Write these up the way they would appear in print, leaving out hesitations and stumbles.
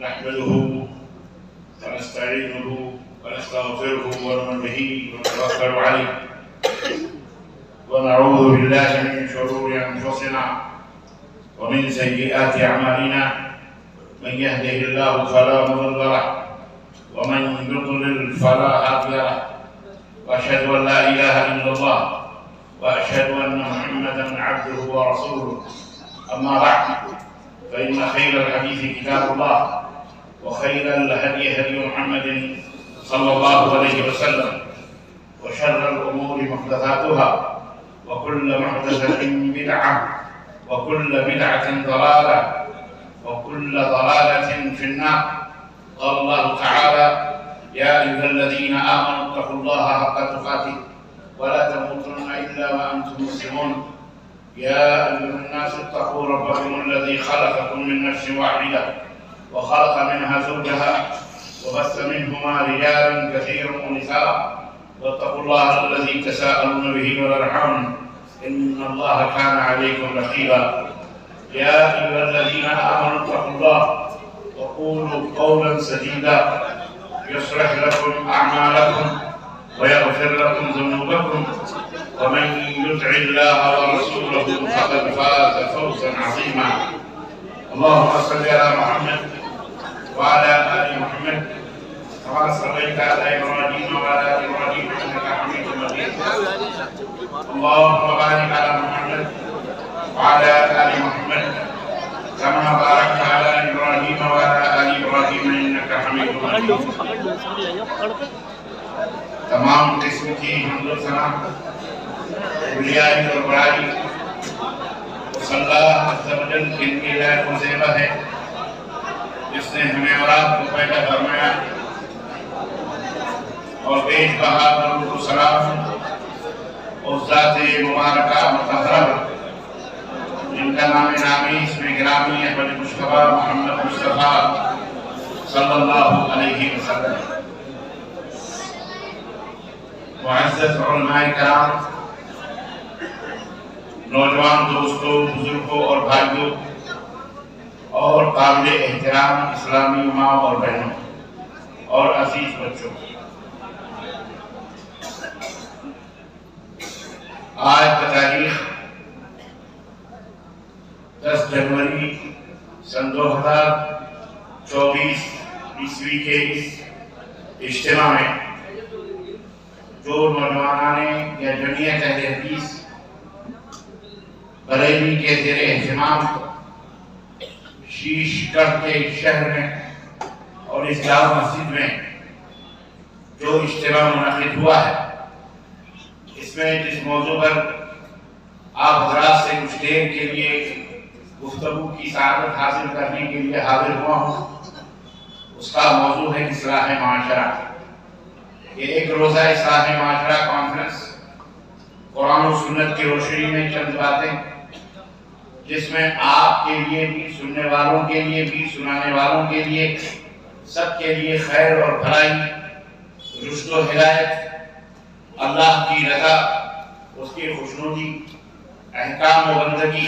نحمده ونستعينه ونستغفره ونؤمن به ونتوكل عليه ونعوذ بالله من شرور أنفسنا ومن سيئات أعمالنا من يهده الله فلا مضل له ومن يضلل فلا هادي له وأشهد أن لا إله إلا الله وأشهد أن محمدا عبده ورسوله أما بعد فإن خير الحديث كتاب الله وخير الهدي هدي محمد صلى الله عليه وسلم وشر الأمور محدثاتها وكل محدثة بدعة وكل بدعة ضلالة وكل ضلالة في النار. قال الله تعالى: يا أيها الذين آمنوا اتقوا الله حق تقاته ولا تموتن إلا وأنتم مسلمون. يا أيها الناس اتقوا ربكم الذي خلقكم من نفس واحدة وخلق منها زوجها وبث منهما رجالا كثيرا ونساء واتقوا الله الذي تساءلون به والأرحام إن الله كان عليكم رقيبا. يا أيها الذين آمنوا اتقوا الله وقولوا قولا سديدا يصلح لكم أعمالكم ويغفر لكم ذنوبكم ومن يطع الله ورسوله فقد فاز فوزا عظيما. اللهم صل على محمد وعلى آل محمد كما صليت على إبراهيم وعلى آل إبراهيم إنك حميد مجيد. اللهم بارك على محمد وعلى آل محمد كما باركت على إبراهيم وعلى آل إبراهيم إنك حميد مجيد. تمام قسم کی حمد و ثنا اولیاء اور برائی صلی اللہ عز و جل کی ہدایت و زیبہ ہے جس نے ہمیں اور آپ کو پیدا فرمایا اور بیش بہا درود و سلام اس ذات مبارکہ مطہرہ جن کا نام نامی اس میں گرامی احمد مصطفیٰ محمد مصطفیٰ صلی اللہ علیہ وسلم. معزز علماء کرام، نوجوان دوستوں، بزرگوں اور بھائیوں اور قابل احترام اسلامی ماں اور بہنوں اور عزیز بچوں، آج بتاریخ 10 جنوری سن 2024 عیسوی کے اس اجتماع میں جو نوجوانان یا جمعیت اہل حدیث بریلی کے زیر اہتمام شیش گڑھ کے شہر میں اور اس جامع مسجد میں جو اجتماع منعقد ہوا ہے، اس میں جس موضوع پر آپ حضرات سے کچھ دیر کے لیے گفتگو کی سعادت حاصل کرنے کے لیے حاضر ہوا ہوں، اس کا موضوع ہے اصلاح معاشرہ. یہ ایک روزہ اصلاح معاشرہ کانفرنس قرآن و سنت کی روشنی میں چند باتیں جس میں آپ کے لیے بھی، سننے والوں کے لیے بھی، سنانے والوں کے لیے، سب کے لیے خیر اور بھلائی، رشد و ہدایت، اللہ کی رضا، اس کی خوشنودی، احکام و بندگی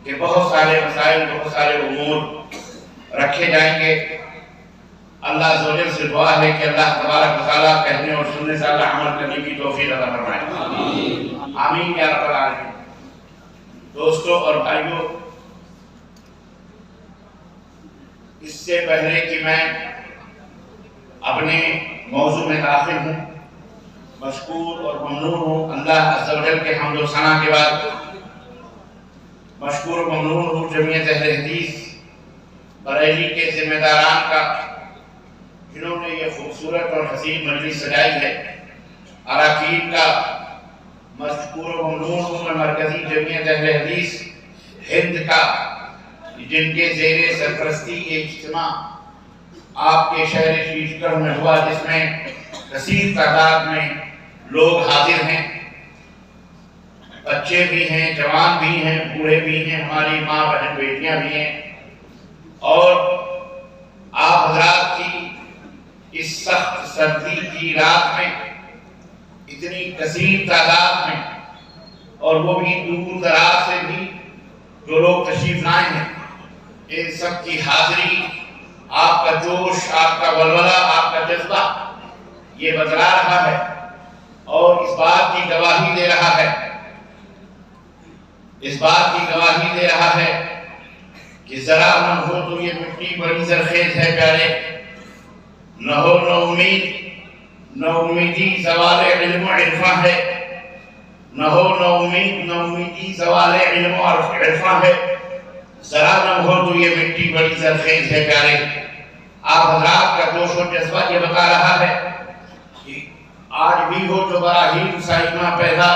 کے بہت سارے مسائل، بہت سارے امور رکھے جائیں گے. اللہ عز و جل سے دعا ہے کہ اللہ تبارک و تعالیٰ کہنے اور سننے سے اللہ عمل کرنے کی توفیق عطا فرمائے. آمین یا رب العالمین. دوستوں اور بھائیوں، اس سے پہلے کہ میں اپنے موضوع میں داخل ہوں، مشکور اور ممنون ہوں اللہ عز و جل کے حمد و ثنا کے بعد مشکور و ممنون ہوں جمعیت اہل حدیث بریلی کے ذمہ داران کا جنہوں نے یہ خوبصورت اور حسین مجلس سجائی ہے. اراکین کا مشکور و ممنون ہوں میں مرکزی جمعیت اہل حدیث ہند کا جن کے زیر سرپرستی یہ اجتماع آپ کے شہر شیش گڑھ میں ہوا، جس میں کثیر تعداد میں لوگ حاضر ہیں، بچے بھی ہیں، جوان بھی ہیں، بوڑھے بھی ہیں، ہماری ماں بہن بیٹیاں بھی ہیں. اور آپ حضرات کی اس سخت سردی کی رات میں اتنی کثیر تعداد میں، اور وہ بھی دور دراز سے بھی جو لوگ تشریف لائے ہیں، ان سب کی حاضری آپ کا جوش، آپ کا ولولہ، آپ کا جذبہ یہ بتلا رہا ہے اور اس بات کی گواہی دے رہا ہے، اس بات کی گواہی دے رہا ہے کہ ذرا نہ ہو تو یہ مٹی بڑی زرخیز ہے پیارے، نہ ہو نہ امید، نہ امیدی زوال علم و عرفان ہے، نہ ہو نہ امید نہ امیدی زوال علم و عرفان ہے، ذرا نہ ہو تو یہ مٹی بڑی زرخیز ہے پیارے۔ آپ حضرات کا جوش و جذبہ یہ بتا رہا ہے کہ آج بھی ہو جو براہیم سائمہ پیدا،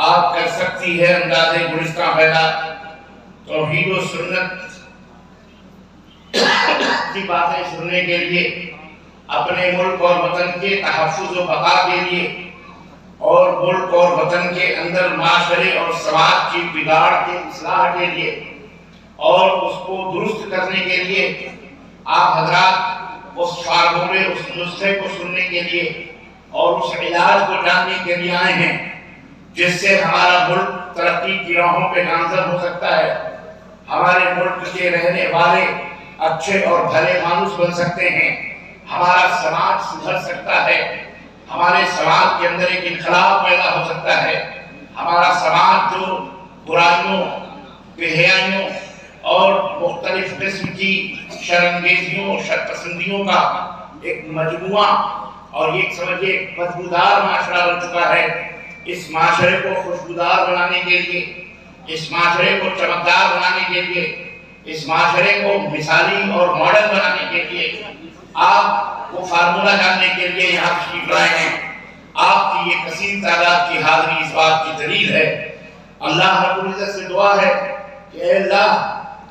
آپ کر سکتی ہے انداز گلستہ پیدا، توحید و سنت کی باتیں سننے کے لیے، اپنے ملک اور وطن کے تحفظ و بقا کے لیے، اور ملک اور وطن کے اندر معاشرے اور سماج کی بگاڑ کے اصلاح کے لیے اور اس کو درست کرنے کے لیے آپ حضرات اس فارمولے، اس نسخے کو سننے کے لیے اور اس علاج کو جاننے کے لیے آئے ہیں جس سے ہمارا ملک ترقی کی راہوں پہ گامزن ہو سکتا ہے، ہمارے ملک کے رہنے والے اچھے اور بھلے مانوس بن سکتے ہیں، ہمارا سماج سدھر سکتا ہے، ہمارے سماج کے اندر ایک انقلاب پیدا ہو سکتا ہے، ہمارا سماج جو برائیوں، بے حیائیوں اور مختلف قسم کی شرانگیزیوں، شرپسندیوں کا ایک مجموعہ اور یہ سمجھے بدبودار معاشرہ بن چکا ہے، اس معاشرے کو خوشبودار بنانے کے لیے، اس معاشرے کو چمکدار بنانے کے لیے، اس معاشرے کو مثالی اور ماڈل بنانے کے لیے آپ وہ فارمولہ جاننے کے لیے یہاں تشریف لائے ہیں۔ آپ کی یہ کثیر تعداد کی حاضری اس بات کی دلیل ہے۔ اللہ رب العزت سے دعا ہے کہ اے اللہ،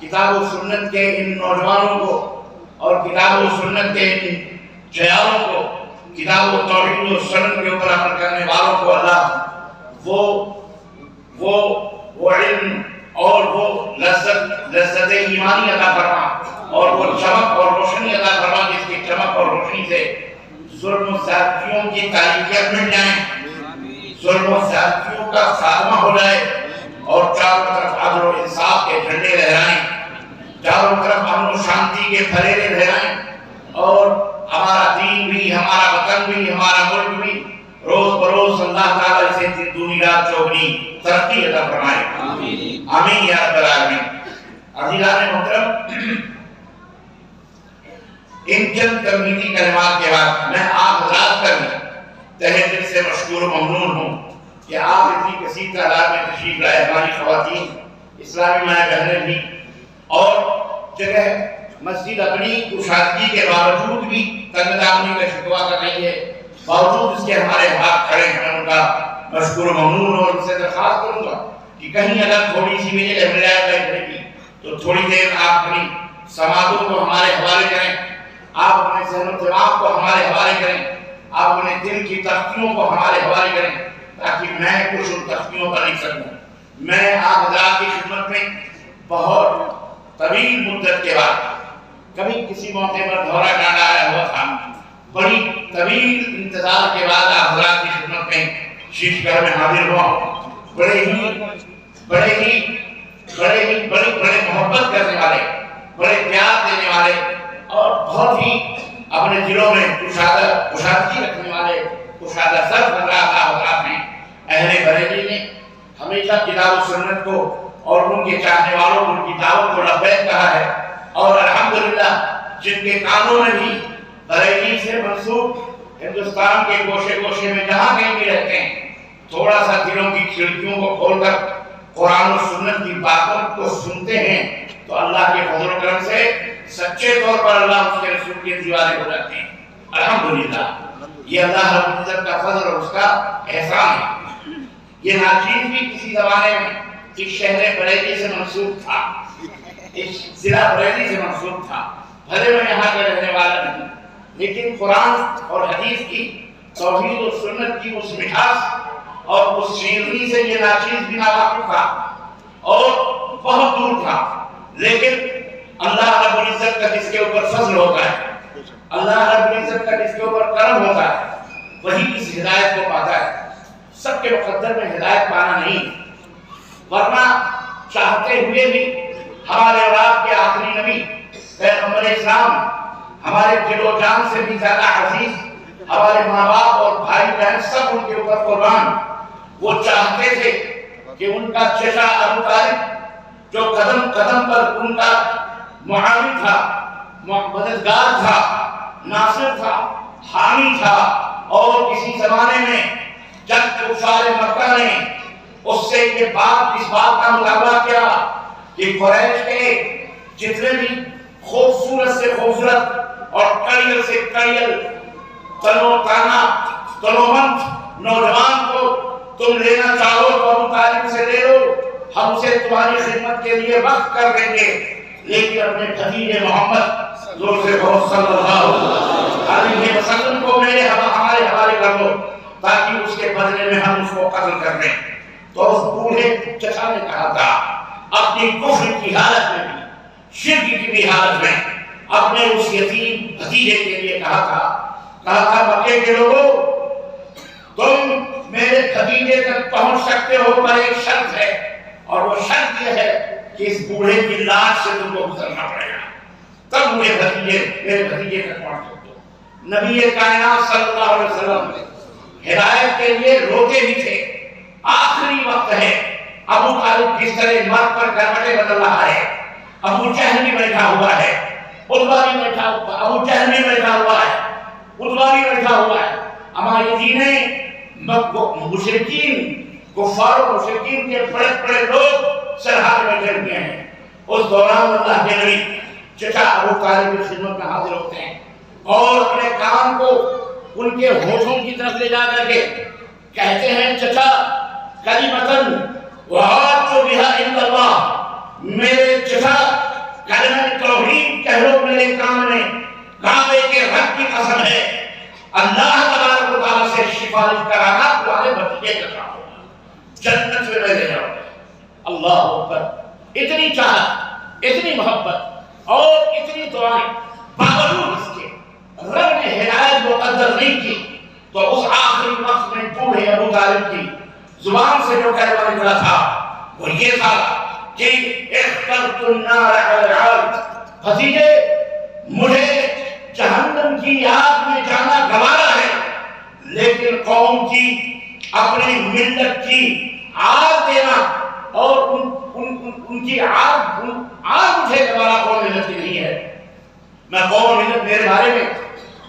کتاب و سنت کے ان نوجوانوں کو اور کتاب و سنت کے ان جیالوں کو، کتاب و توحید و سنت کے اوپر عمل کرنے والوں کو اللہ وہ علم اور وہ لذت ایمانی عطا فرما اور وہ چمک اور روشنی عطا فرما جس کی چمک اور روشنی سے ظلم و زیادتیوں کی تاریکیت مٹ جائیں، ظلم و زیادتیوں کا خاتمہ ہو جائے اور چاروں طرف عدل و انصاف کے جھنڈے لہرائیں، چاروں طرف امن و شانتی کے پھریرے لہرائیں اور ہمارا دین بھی، ہمارا وطن بھی، ہمارا ملک بھی روز بروز اللہ تعالیٰ سے دن دونی رات چوگنی ترقی عطا فرمائے، آمین یا رب العالمین۔ عزیزان محترم، ان چند تمہیدی کلمات کے بعد میں آپ حضرات کا بھی تہہ دل سے مشکور و ممنون ہوں کہ آپ اتنی کثیر تعداد میں تشریف لائے، ہماری خواتین، اسلامی مائیں بہنیں بھی، اور جگہ مسجد اپنی کشادگی کے باوجود بھی تنگ دامنی کا شکوہ کر رہی ہے، باوجود اس کے ہمارے ہاتھ کھڑے ہیں، ان کا مشکور و ممنون ہوں۔ اور ان سے درخواست کروں گا کہ کہیں اگر تھوڑی سی بھی جگہ مل جائے بیٹھنے کی تو تھوڑی دیر آپ اپنی سماعتوں کو ہمارے حوالے کریں، آپ اپنے ذہن و دماغ کو ہمارے حوالے کریں، آپ اپنے دل کی تختیوں کو ہمارے حوالے کریں تاکہ میں کچھ ان تختیوں پر لکھ سکوں۔ میں آپ حضرات کی خدمت میں بہت طویل مدت کے بعد کبھی کسی موقع پر دورہ ڈانڈا آیا ہوا تھا، بڑی طویل انتظار کے بعد آپ حضرات کی خدمت میں شیش گھر میں حاضر ہوا، بڑے محبت کرنے والے، بڑے پیار دینے والے اور بہت ہی اپنے دلوں میں کشادگی رکھنے والے، کشادہ سر حضرات ہیں۔ اہل بریلی نے ہمیشہ کتاب و سنت کو اور ان کے چاہنے والوں کو، ان کی دعوت کو لبیک کہا ہے، اور الحمدللہ جن کے کانوں میں بھی بریلی سے منسوب ہندوستان کے گوشے گوشے میں جہاں کہیں بھی رہتے ہیں، تھوڑا سا دلوں کی کھڑکیوں کو کھول کر قرآن و سنت کی باتوں کو سنتے ہیں تو اللہ کے فضل و کرم سے سچے طور پر اللہ اس کے رسول کے دیوارے ہو جاتے ہیں۔ الحمدللہ یہ اللہ رب العزت کا فضل اور اس کا احسان ہے۔ یہ ناچیز بھی کسی زمانے میں اس شہر بریلی سے منسوب تھا، اس ضلع بریلی سے منسوب تھا، بھلے میں یہاں کا رہنے والا نہیں، لیکن قرآن اور حدیث کی، توحید و سنت کی اس مٹھاس اور اس شیرنی سے یہ ناچیز بھی ناواقف تھا اور بہت دور تھا، لیکن اللہ رب العزت کا جس کے اوپر فضل ہوتا ہے، اللہ رب العزت کا جس کے اوپر کرم ہوتا ہے، وہی اس ہدایت کو پاتا ہے۔ سب کے مقدر میں ہدایت پانا نہیں، ورنہ چاہتے ہوئے بھی ہمارے اور آپ کے آخری نبی پیغمبر اسلام ہمارے دل و جان سے بھی زیادہ عزیز، ہمارے ماں باپ اور بھائی بہن سب ان کے اوپر قربان۔ وہ چاہتے تھے کہ ان کا چچا ابو طالب جو قدم قدم پر ان کا معاون تھا، مددگار تھا، ناصر تھا، حامی تھا، اور کسی زمانے میں جب کفار مکہ نے اس سے یہ بات اس بات کا مطالبہ کیا کہ قریش کے جتنے بھی خوبصورت سے خوبصورت اور کڑیل سے کڑیل تنو تانا تنومند نوجوان کو تم لینا چاہو تو ابو طالب سے لے لو، ہم اسے تمہاری خدمت کے لیے وقت کر دیں گے، لیکن اپنے بھتیجے محمد زور سے بہت صلی اللہ علیہ وسلم کو ہمارے حوالے کر دو تاکہ اس کے بدلے میں ہم اس کو قتل کر دیں۔ تو اس بوڑھے چچا نے کہا تھا اپنی کفر کی حالت میں بھی، شرک کی بھی حالت میں اپنے اس یتیم بھتیجے کے لیے کہا تھا مکے کے لوگوں تم میرے بھتیجے تک پہنچ سکتے ہو، پر ایک شرط ہے، اور وہ شرط یہ ہے کہ اس بوڑھے کی لاش سے تم کو گزرنا پڑے گا، تب میرے بھتیجے تک پہنچ سکتے ہو۔ نبی کائنات صلی اللہ علیہ وسلم ہدایت کے لیے روتے بھی تھے، آخری وقت ہے، ابو طالب کس طرح مرد پر کربٹیں بدل رہا ہے، ابو جہل بھی بیٹھا ہوا ہے، عتبہ بھی بیٹھا ہوا، ابو جہل بھی بیٹھا ہوا ہے، عتبہ بھی بیٹھا ہوا ہے، ہمارے دین مشرکین کفار و مشرکین کے بڑے بڑے لوگ سرحد میں بیٹھے ہوئے ہیں۔ اس دوران اللہ کے نبی چچا ابو طالب کی خدمت میں حاضر ہوتے ہیں اور اپنے کام کو ان کے ہونٹوں کی طرف لے جا کر کے کہتے ہیں چچا کلمتن وحاج بہا عند اللہ، میرے چچا کلمہ توحید کہہ لو میرے کام میں، کعبے کے رب کی قسم ہے اللہ تبارک و تعالیٰ سے سفارش کرانا تمہارے بھتیجے کا کام ہوگا، جنت میں لے جاؤ گے۔ اللہ اکبر، اتنی چاہت، اتنی محبت اور اتنی دعائیں، باوجود اس کے رب نے ہدایت مقدر نہیں کی، تو اس آخری وقت میں بوڑھے ابو طالب کی زبان سے جو کلمہ نکلا تھا وہ یہ تھا کہ اخترت النار علی العرض، بھتیجے مجھے جہنم کی آگ میں جانا گوارا ہے، لیکن قوم کی اپنی ملت کی آگ دینا اور ان کی آگ مجھے گوارا قوم ملت کی نہیں ہے۔ میں قوم ملت میرے بارے میں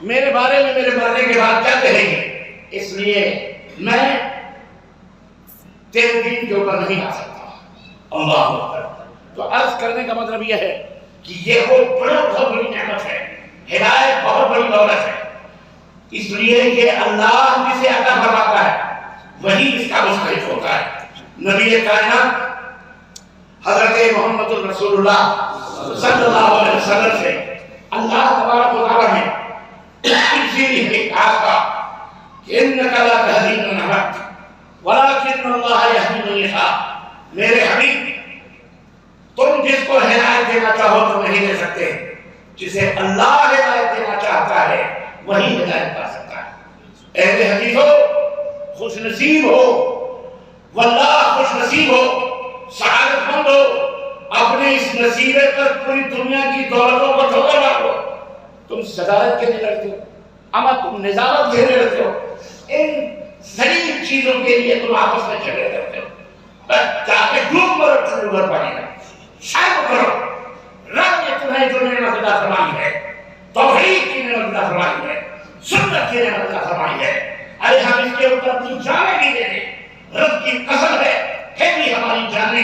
میرے مرنے کے بعد کیا کہے گی، اس لیے میں تیرے دین کے اوپر نہیں آ سکتا۔ اللہ اکبر۔ تو عرض کرنے کا مطلب یہ ہے کہ یہ وہ بہت بڑی نعمت ہے، ہدایت بہت بڑی دولت ہے، اس لیے یہ اللہ جسے عطا فرماتا ہے وہی اس کا مستحق ہوتا ہے۔ نبی کائنات حضرت محمد الرسول اللہ صلی اللہ علیہ وسلم سے اللہ تبارک و تعالیٰ نے اسی لیے کہا کہ انک لا تہدی من احببت ولکن اللہ یہدی من یشاء، میرے حبیب تم جس کو ہدایت دینا چاہو تو نہیں دے سکتے، جسے اللہ ہدایت دینا چاہتا ہے وہی ہدایت پا سکتا ہے۔ اہل حدیث ہو خوش نصیب ہو، واللہ خوش نصیب ہو، سعادت مند ہو، اپنے اس نصیبے پر پوری دنیا کی دولتوں کو ٹھوکر مارو۔ تم صدارت کے لیے لڑتے ہو، اما تم نظامت کے لیے لڑتے ہو، ان ذلیل چیزوں کے لیے تم آپس میں جھگڑے کرتے ہو، بس جا کے ڈوب مرو ٹھنڈو گھر پانی میں، شرم کرو۔ رب نے تمہیں جو نعمت عطا فرمائی ہے، توحید کی نعمت عطا فرمائی ہے، سنت کی نعمت عطا فرمائی ہے، ارے ہم اس کے اوپر اپنی جانیں نہیں دے رہے، رب کی قسم ہے بھی ہماری جانیں،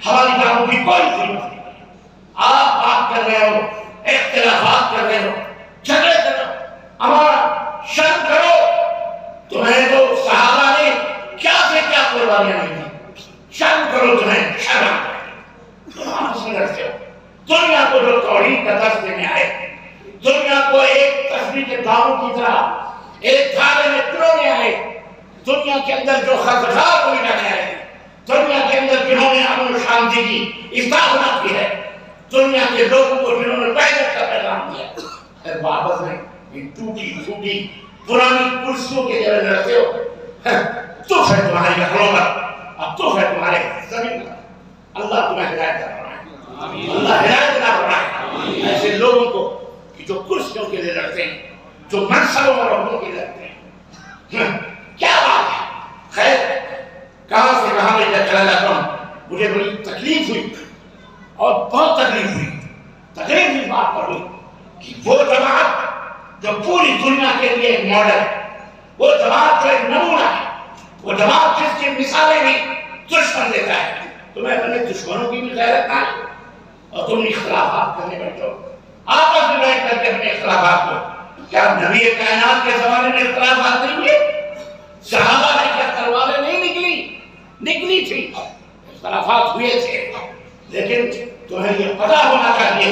ہماری جانوں کی کوئی قیمت نہیں۔ آپ بات کر رہے ہو، اختلافات کر رہے ہو، جھگڑے کرو، ہمارا شرم کرو۔ تمہیں تو صحابہ نے کیا سے کیا قربانیاں نہیں دی، شرم کرو، تمہیں شرم تم آپس میں لڑتے ہو۔ دنیا کو جو توحید کا درس دینے آئے، دنیا کو ایک تسبیح کے داموں کی طرح ایک دھارے میں پرونے آئے، دنیا کے اندر جو خطرات کو مٹانے آئے، دنیا کے اندر جنہوں نے امن و شانتی کی استحکامات کی ہے، دنیا کے لوگوں کو جنہوں نے وحدت کا پیغام دیا، پھر واپس میں یہ ٹوٹی پھوٹی پرانی کرسیوں کے لیے لڑتے ہو۔ تو ہے تمہاری گھروں پر، اب تو ہے تمہارے زمین پر۔ اللہ تمہیں ہدایت کر رہا ہے، اللہ ہدایت کر رہا ہے، ایسے لوگوں کے لیے لڑتے ہیں، جو منصبوں اور عہدوں کے لیے لڑتے ہیں. کیا بات ہے. خیر کہاں سے کہاں میں چلا جاتا ہوں. مجھے بڑی تکلیف ہوئی اور بہت تکلیف ہوئی. تکلیف اس بات پر ہوئی کہ وہ جماعت جو پوری دنیا کے لیے ایک ماڈل ہے، وہ جماعت جو ایک نمونہ ہے، وہ جماعت جس کی مثالیں بھی دشمن دیتا ہے. تمہیں اپنے دشمنوں کی بھی غیرت نہ ہے اور تم اختلافات کرنے بیٹھو آپس میں بیٹھ کر کے اپنے اختلافات کو. کیا نبی کائنات کے زمانے میں اختلافات نہیں ہوئے؟ صحابہ نے کیا تلواریں نہیں نکلی تھی؟ اختلافات ہوئے تھے. لیکن تمہیں یہ پتہ ہونا چاہیے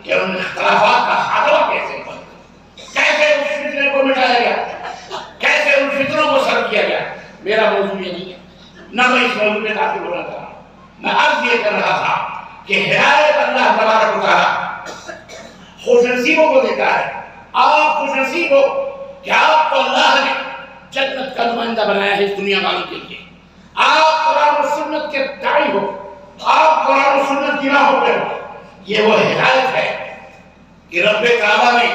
کہ ان اختلافات کا خاتمہ کیسے ہوا، کیسے اس فتنے کو مٹایا گیا، کیسے ان فتنوں کو سر کیا گیا. میرا موضوع یہ نہیں ہے، نہ میں اس موضوع میں داخل ہونا چاہ رہا ہوں. میں عرض یہ کر رہا تھا کہ ہدایت اللہ تبارک و تعالیٰ خوش نصیبوں کو دیتا ہے. آپ خوش نصیب ہو کہ آپ کو اللہ نے جنت کا نمائندہ بنایا ہے اس دنیا والوں کے لیے. آپ قرآن و سنت کے داعی ہو، آپ قرآن و سنت کی راہوں پہ ہو. یہ وہ ہدایت ہے کہ رب کعبہ نے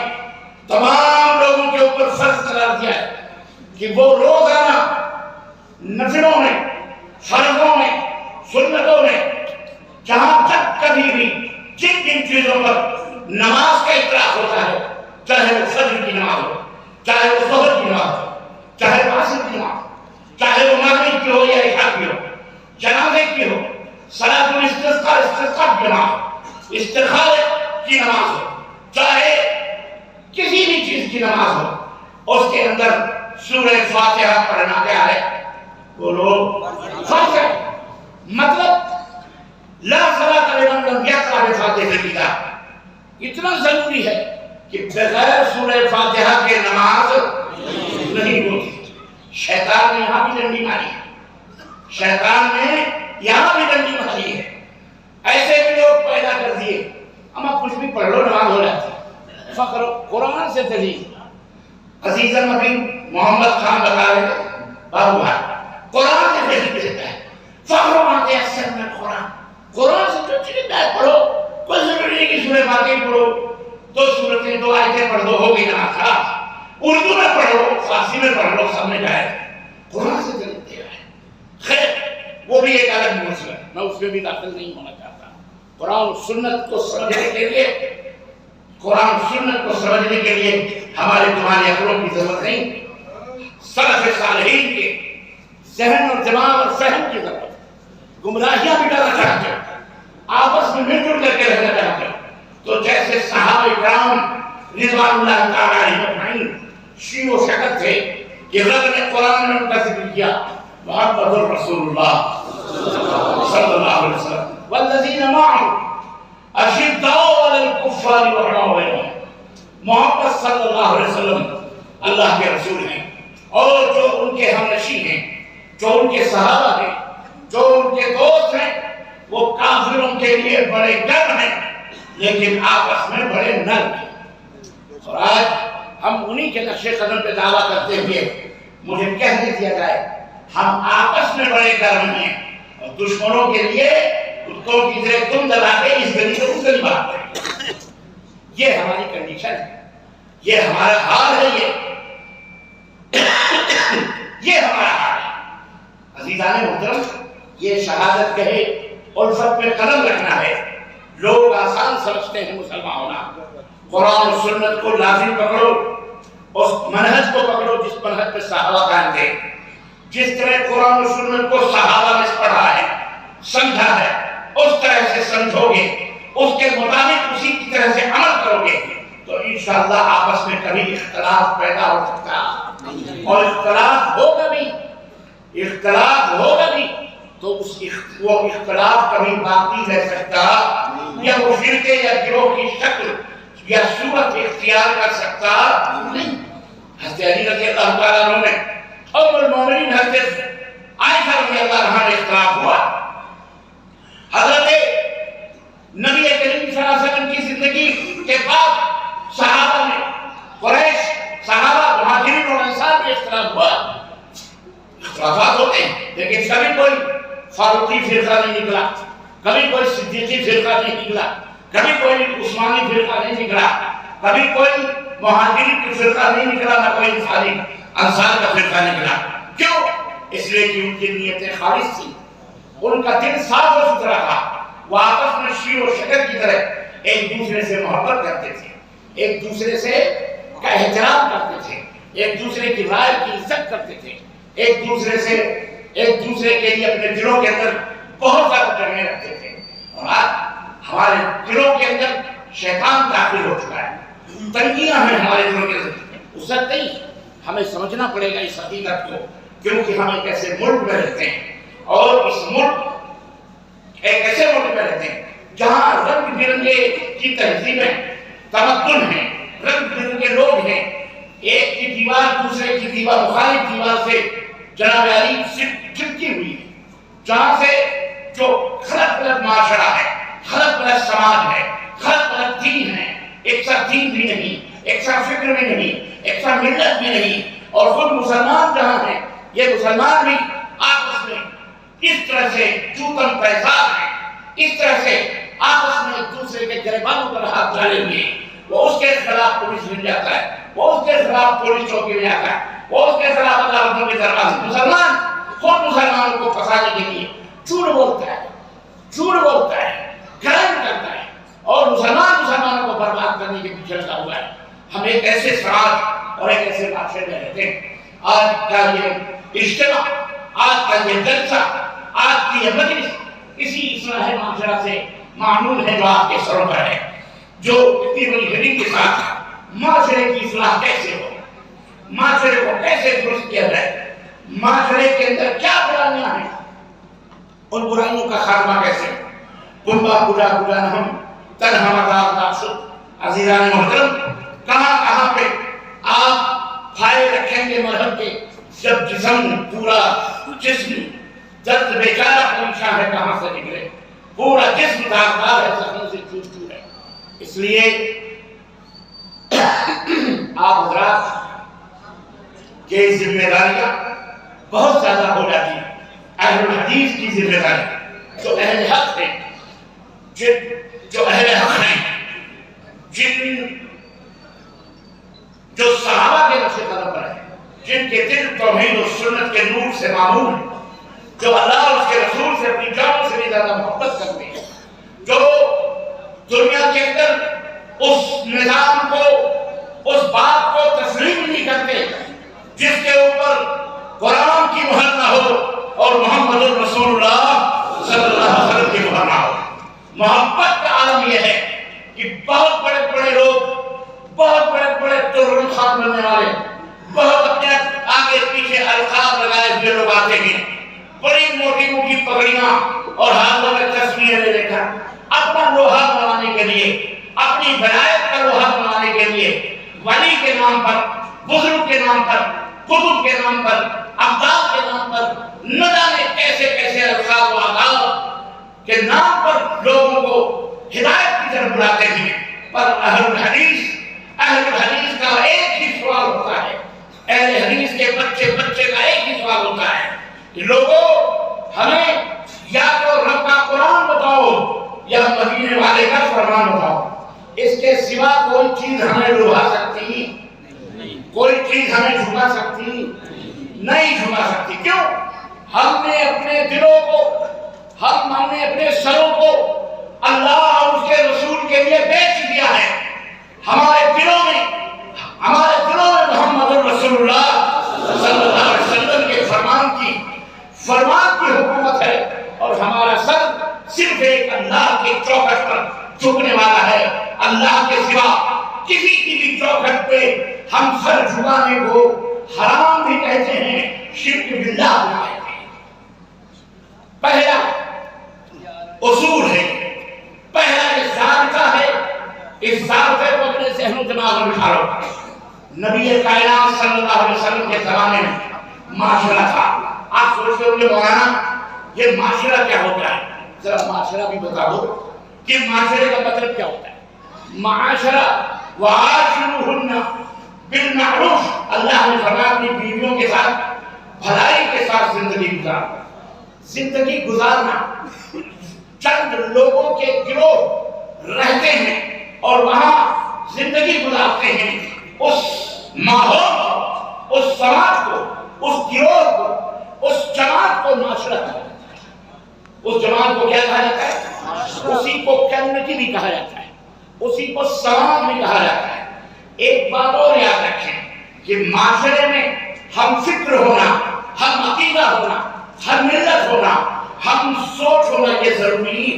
تمام لوگوں کے اوپر فرض قرار دیا ہے کہ وہ روزانہ نفلوں میں، فرضوں میں، سنتوں میں جہاں تک کبھی بھی جن جن چیزوں پر نماز کا اطلاق ہوتا ہے، چاہے وہ فجر کی نماز ہو، چاہے وہ ظہر کی نماز ہو، چاہے وہ عصر کی نماز ہو، چاہے وہ مغرب کی ہو یا عشاء کی ہو، جنازے کی ہو، صلاۃ الاستسقاء کی نماز ہو، استخارے کی نماز ہو، چاہے کسی بھی چیز کی نماز ہو، اس کے اندر سورہ فاتحہ پڑھنا کیا ہے؟ بولو فرض ہے. مطلب لا صلاۃ لمن لم یقرأ بفاتحۃ الکتاب. اتنا ضروری ہے کہ بغیر سورہ فاتحہ کے نماز نہیں ہوتی. شیطان نے یہاں بھی ڈنڈی ماری ہے، شیطان نے یہاں بھی ڈنڈی ماری ہے. ایسے بھی لوگ پیدا کر دیے، اما کچھ بھی پڑھ لو نماز ہو جاتی. فخر قرآن سے دلیل. عزیزاً نبی محمد خان بتا رہے تھے بابو بھائی قرآن سے دلیل دیتا ہے. فخر ما تیسر من القرآن. قرآن سے جو چیزیں پڑھو، کوئی ضروری نہیں کہ سورہ فاتحہ پڑھو، 2 سورتیں 2 آیتیں پڑھ دو ہو گئی نماز خلاص. اردو میں پڑھو، فارسی میں پڑھ لو، سب میں جائے. قرآن سے دلیل دے رہا ہے. خیر وہ بھی ایک الگ موضوع ہے، میں اس میں بھی داخل نہیں ہونا چاہتا. قرآن سنت کو سمجھنے کے لیے، قرآن سنت کو سمجھنے کے لیے ہمارے تمہارے عقلوں کی ضرورت نہیں، سلف صالحین کے ذہن اور دماغ اور فہم کی ضرورت. گمراہیاں مٹانا چاہتے ہو، آپس میں مل جل کر کے رہنا چاہتے ہو تو جیسے صحابہ کرام رضوان اللہ تعالیٰ علیہم اجمعین شیع و شکل تھے کہ رب نے قرآن میں ان کا ذکر کیا. محمد الرسول اللہ صلی اللہ علیہ وسلم والذین معه اشداء علی الکفار رحماء بینہم. محمد صلی اللہ علیہ وسلم اللہ کے رسول ہیں اور جو ان کے ہمنشین ہیں، جو ان کے صحابہ ہیں، جو ان کے دوست ہیں، وہ کافروں کے لیے بڑے گرم ہیں لیکن آپس میں بڑے نرم ہیں. اور آج ہم انہی کے نقش قدم پہ دعویٰ کرتے ہوئے مجھے کہنے دیا جائے ہم آپس میں بڑے گرم ہیں اور دشمنوں کے لیے کتوں کی طرح تم دبا کے اس گلی کو اس گلی بات کریں. یہ ہماری کنڈیشن ہے، یہ ہمارا حال ہے، یہ ہمارا حال ہے. عزیزان محترم، یہ شہادت کہے الفت میں قدم رکھنا ہے. لوگ آسان سمجھتے ہیں مسلمان ہونا. قرآن و سنت کو لازم پکڑو، اس منہج کو پکڑو جس منہج پہ صحابہ قائم تھے. جس طرح قرآن و سنت کو صحابہ نے پڑھا ہے، سمجھا ہے، اس طرح سے سمجھو گے، اس کے مطابق اسی کی طرح سے عمل کرو گے تو انشاءاللہ آپس میں کبھی اختلاف پیدا ہو سکتا ہے. اور اختلاف ہوگا بھی تو وہ اختلاف کبھی باقی رہ سکتا یا وہ فرقے یا گروہ کی شکل یا صورت اختیار کر سکتا نہیں. حضرت علی رضی اللہ تعالیٰ عنہ میں ام المومنین حضرت عائشہ رضی اللہ عنہا میں اختلاف ہوا. حضرت نبی کریم صلی اللہ علیہ وسلم کی زندگی کے بعد صحابہ میں قریش، صحابہ، مہاجرین اور انصار میں اختلاف ہوا. اختلافات ہوتے ہیں لیکن کبھی کوئی فاروقی فرقہ نہیں نکلا، کبھی کوئی صدیقی فرقہ نہیں نکلا، کبھی کوئی عثمانی فرقہ نہیں نکلا، کبھی کوئی مہاجرین کی فرقہ نہیں نکلا، نہ کوئی انصار کا فرقہ نکلا۔ کیوں؟ اس لیے کہ ان کی نیتیں خالص تھی، ان کا دل صاف و ستھرا تھا، وہ آپس میں شیر و شکر کی طرح ایک دوسرے سے محبت کرتے تھے، ایک دوسرے سے کا احترام کرتے تھے، ایک دوسرے کی رائے کی عزت کرتے تھے، ایک دوسرے کے لیے اپنے دلوں کے اندر بہت زیادہ جگہ رکھتے تھے۔ اور آج ہمارے دلوں کے اندر شیطان داخل ہو چکا ہے، تنگیاں ہیں ہمارے دلوں کے اندر، عزت نہیں۔ ہمیں سمجھنا پڑے گا اس حقیقت کو، کیونکہ ہم ایک ایسے ملک میں رہتے ہیں، اور اس ملک ایک ایسے ملک میں رہتے ہیں جہاں رنگ برنگے کی تہذیبیں، تمدن ہیں، رنگ برنگے لوگ ہیں، ایک کی دیوار دوسرے کی دیوار، مخالف دیوار سے جناب علی چپکی ہوئی ہے، جہاں سے جو خلق پلت معاشرہ ہے، خلق پلت سماج ہے، خلق پلت دین ہے، ایک سا دین بھی نہیں، ایک سا فکر بھی نہیں، ایک سا ملت بھی نہیں، اور خود مسلمان جہاں ہیں، یہ مسلمان بھی آپس میں اس طرح سے چوتن پیزار ہیں، اس طرح سے آپس میں ایک دوسرے کے گریبانوں پر ہاتھ ڈالے ہوئے، وہ اس کے خلاف پولیس مل جاتا ہے، وہ اس کے خلاف پولیس چوکی میں آتا ہے، وہ اس کے خلاف عدالتوں کے دروازے۔ مسلمان خود مسلمانوں کو پھنسانے کے لیے جھوٹ بولتا ہے، کرائم کرتا ہے، اور مسلمانوں کو برباد کرنے کے پیچھے لگا ہوا ہے۔ ہم ایک ایسے سماج اور ایک ایسے معاشرے میں رہتے ہیں۔ آج کا یہ اجتماع، آج کا یہ جلسہ، آج کی یہ مجلس اسی اصلاح معاشرہ سے معمول ہے جو آپ کے سروں پر ہے، جو اتنی بڑی ہیڈنگ کے ساتھ معاشرے کی اصلاح کیسے ہو، معاشرے کو کیسے درست کیا جائے، معاشرے کے اندر کیا برائیاں ہیں، ان برائیوں کا خاتمہ کیسے ہو۔ کنبا پوجا پوجا نہم تنہا مدار ناکشد، عزیزان محترم، کہاں پہ آپ پھائے رکھیں گے مرہم کے، جب جسم پورا جسم درد بیچارہ پریشان ہے کہاں سے نکلے، پورا جسم داغدار ہے، زخم سے چور چور ہے۔ اس لیے آپ حضرات کی ذمہ داریاں بہت زیادہ ہو جاتی ہیں۔ اہل الحدیث کی ذمہ داری، جو اہل حق ہیں، جو صحابہ کے نقش قدم پر ہیں، جن کے دل توحید و سنت کے نور سے معمول ہیں، جو اللہ اور اس کے رسول سے اپنی جانوں سے بھی زیادہ محبت کرتے ہیں، جو دنیا کے اندر اس نظام کو، اس بات کو تسلیم نہیں کرتے جس کے اوپر قرآن کی مہر نہ ہو اور محمد الرسول اللہ صلی اللہ علیہ وسلم کی مہر نہ ہو۔ محبت کا عالم یہ ہے کہ بہت بڑے بڑے لوگ، بہت بڑے بڑے ترن خان بننے والے، بہت اپنے آگے پیچھے القاب لگائے ہوئے لوگ آتے ہیں، بڑی موٹی موٹی پگڑیاں اور ہاتھوں میں تسبیحیں لے کر اپنا لوہا بنانے کے لیے، اپنی ولایت کا لوہا بنانے کے لیے ولی کے نام پر، بزرگ کے نام پر، قطب کے نام پر، ابدال کے نام پر، نہ جانے کیسے کیسے القاب و آداب کے نام پر لوگوں کو ہدایت کی طرف بلاتے ہیں۔ پر اہل الحدیث کا ایک ہی سوال ہوتا ہے، اہل حدیث کے بچے کا ایک ہی سوال ہوتا ہے کہ لوگوں ہمیں یا تو رب کا قرآن بتاؤ یا مدینے والے کا فرمان بتاؤ، اس کے سوا کوئی چیز ہمیں لبھا سکتی، کوئی چیز ہمیں جھکا سکتی نہیں، جھکا سکتی۔ کیوں؟ ہم نے اپنے دلوں کو، ہم نے اپنے سروں کو اللہ اور اس کے رسول کے لیے بیچ دیا ہے۔ ہمارے دلوں میں محمد رسول اللہ صلی اللہ علیہ وسلم کے فرمان کی حکومت ہے، اور ہمارا سر صرف ایک اللہ کے چوکھٹ پر جھکنے والا ہے۔ اللہ کے سوا کسی کی بھی چوکھٹ پہ ہم سر جھکانے کو حرام بھی کہتے ہیں، شرک باللہ بھی کہتے ہیں۔ پہلا اصول ہے، پہلا یہ ضابطہ ہے، اس ضابطے کو اپنے ذہن و دماغ میں بٹھا لو۔ نبی کائنات صلی اللہ علیہ وسلم کے زمانے میں معاشرہ تھا۔ آپ سوچتے ہوں گے مولانا یہ معاشرہ کیا ہوتا ہے؟ ذرا معاشرہ بھی بتا دو کہ معاشرے کا مطلب کیا ہوتا ہے۔ معاشرہ وعاشروہن بالمعروف، اللہ نے فرمایا اپنی بیویوں کے ساتھ بھلائی کے ساتھ زندگی گزارنا۔ چند لوگوں کے گروہ رہتے ہیں اور وہاں زندگی گزارتے ہیں، اس ماحول کو، اس سماج کو، اس گروہ کو، اس جماعت کو معاشرہ کہا جاتا ہے۔ اس جماعت کو کیا کہا جاتا ہے؟ اسی کو کمیونٹی بھی کہا جاتا ہے، اسی کو سماج بھی کہا جاتا ہے۔ ایک بات اور یاد رکھیں کہ معاشرے میں ہم فکر ہونا، ہم عقیدہ ہونا، ہم ملت ہونا، ہم سوچ ہونا یہ ضروری ہے۔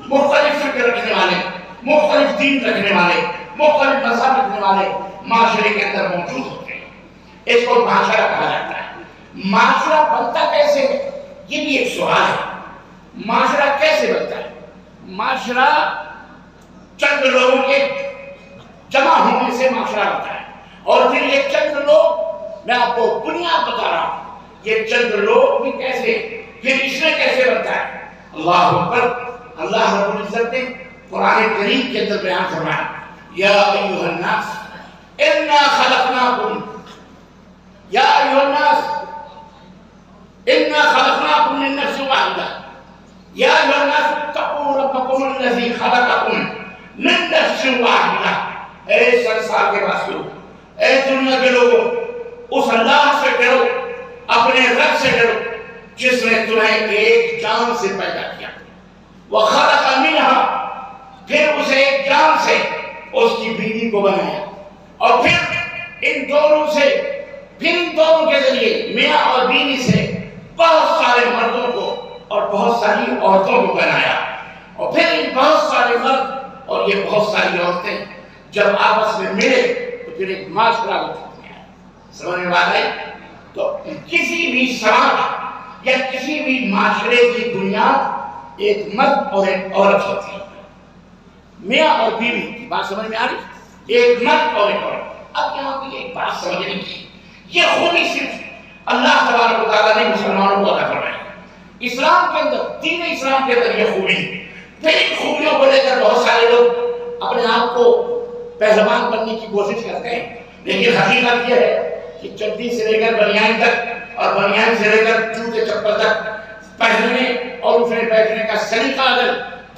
مختلف فکر رکھنے والے، مختلف دین رکھنے والے، مختلف مذہب رکھنے والے معاشرے کے اندر موجود ہوتے ہیں۔ اس کو معاشرہ کہا جاتا ہے۔ معاشرہ بنتا کیسے ہے؟ یہ بھی ایک سوال ہے۔ معاشرہ کیسے بنتا ہے؟ معاشرہ چند لوگوں کے جمع ہونے سے معاشرہ ہوتا ہے، اور پھر یہ چند لوگ، میں آپ کو بنیاد بتا رہا ہوں، یہ چند لوگ بھی کیسے، پھر اس میں کیسے بنتا ہے۔ اللہ اکبر۔ اللہ رب العزت نے قرآن کریم کے اندر بیان فرمایا، یا ایھا الناس انا خلقناکم، یا ایھا الناس انا خلقناکم من نفس واحدہ، یا ایھا الناس اتقوا ربکم الذی خلقکم من نفس واحدہ۔ اے سنسار کے واسطوں، اے دنیا کے لوگوں، اس اللہ سے ڈرو، اپنے رب سے ڈرو جس نے تمہیں ایک جان سے پیدا کیا، وخلق منها، پھر اسے ایک جان سے اس کی بیوی کو بنایا، اور پھر ان دونوں سے، پھر ان دونوں کے ذریعے میاں اور بیوی سے بہت سارے مردوں کو اور بہت ساری عورتوں کو بنایا، اور پھر ان بہت سارے مرد اور یہ بہت ساری عورتیں جب آپس میں ملے تو پھر ایک معاشرہ وجود میں آیا۔ سمجھ میں بات آئی؟ تو کسی بھی سماج یا کسی بھی معاشرے کی بنیاد ایک مرد اور ایک عورت ہوتی ہے، میاں اور بیوی کی بات سمجھ میں آ رہی؟ ایک مرد اور ایک عورت۔ اب یہاں پہ ایک بات سمجھنے کی، یہ خوبی صرف اللہ تبارک و تعالیٰ نے مسلمانوں کو عطا فرمائی۔ اسلام کے اندر، دین اسلام کے اندر یہ خوبی، پھر ان خوبیوں کو لے کر بہت سارے لوگ اپنے آپ کو پہلوان بننے کی کوشش کرتے ہیں، لیکن حقیقت یہ ہے کہ چڈی سے لے کر بنیان تک اور بنیان سے لے کر جوتے چپل تک پہننے اور اٹھنے بیٹھنے کا سلیقہ اگر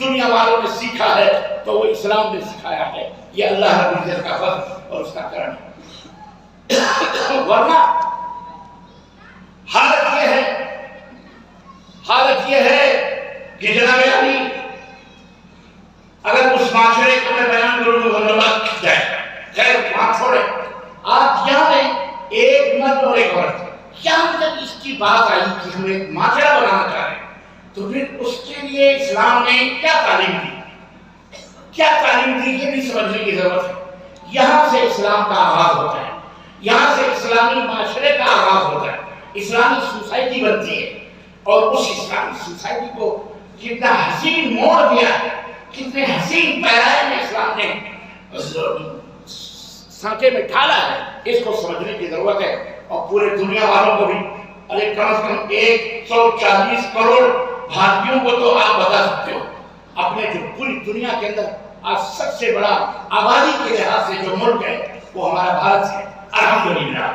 دنیا والوں نے سیکھا ہے تو وہ اسلام نے سکھایا ہے۔ یہ اللہ رب العزت کا فضل اور اس کا کرم ہے۔ ورنہ حالت یہ ہے کہ جناب علی، اگر اس معاشرے کو میں بیان کروں تو بات کھل جائے گا، خیر وہاں چھوڑے۔ آپ یہاں میں ایک مرد اور ایک عورت، یہاں تک اس کی بات آئی کہ ہم ایک معاشرہ بنانا چاہ رہے ہیں، تو پھر اس کے لیے اسلام نے کیا تعلیم دی، کیا تعلیم دی، یہ بھی سمجھنے کی ضرورت ہے۔ یہاں سے اسلام کا آغاز ہوتا ہے، یہاں سے اسلامی معاشرے کا آغاز ہوتا ہے، اسلامی سوسائٹی بنتی ہے، اور اس اسلامی سوسائٹی کو کتنا حسین موڑ دیا ہے، کتنے حسین پیرائے میں اسلام نے سانچے میں ڈھالا ہے، اس کو سمجھنے کی ضرورت ہے۔ اور پورے دنیا والوں کو بھی، ارے کم از کم 140 کروڑ بھارتیوں کو تو آپ بتا سکتے ہو، اپنے جو پوری دنیا کے اندر آج سب سے بڑا آبادی کے لحاظ سے جو ملک ہے وہ ہمارا بھارت ہے۔ الحمدللہ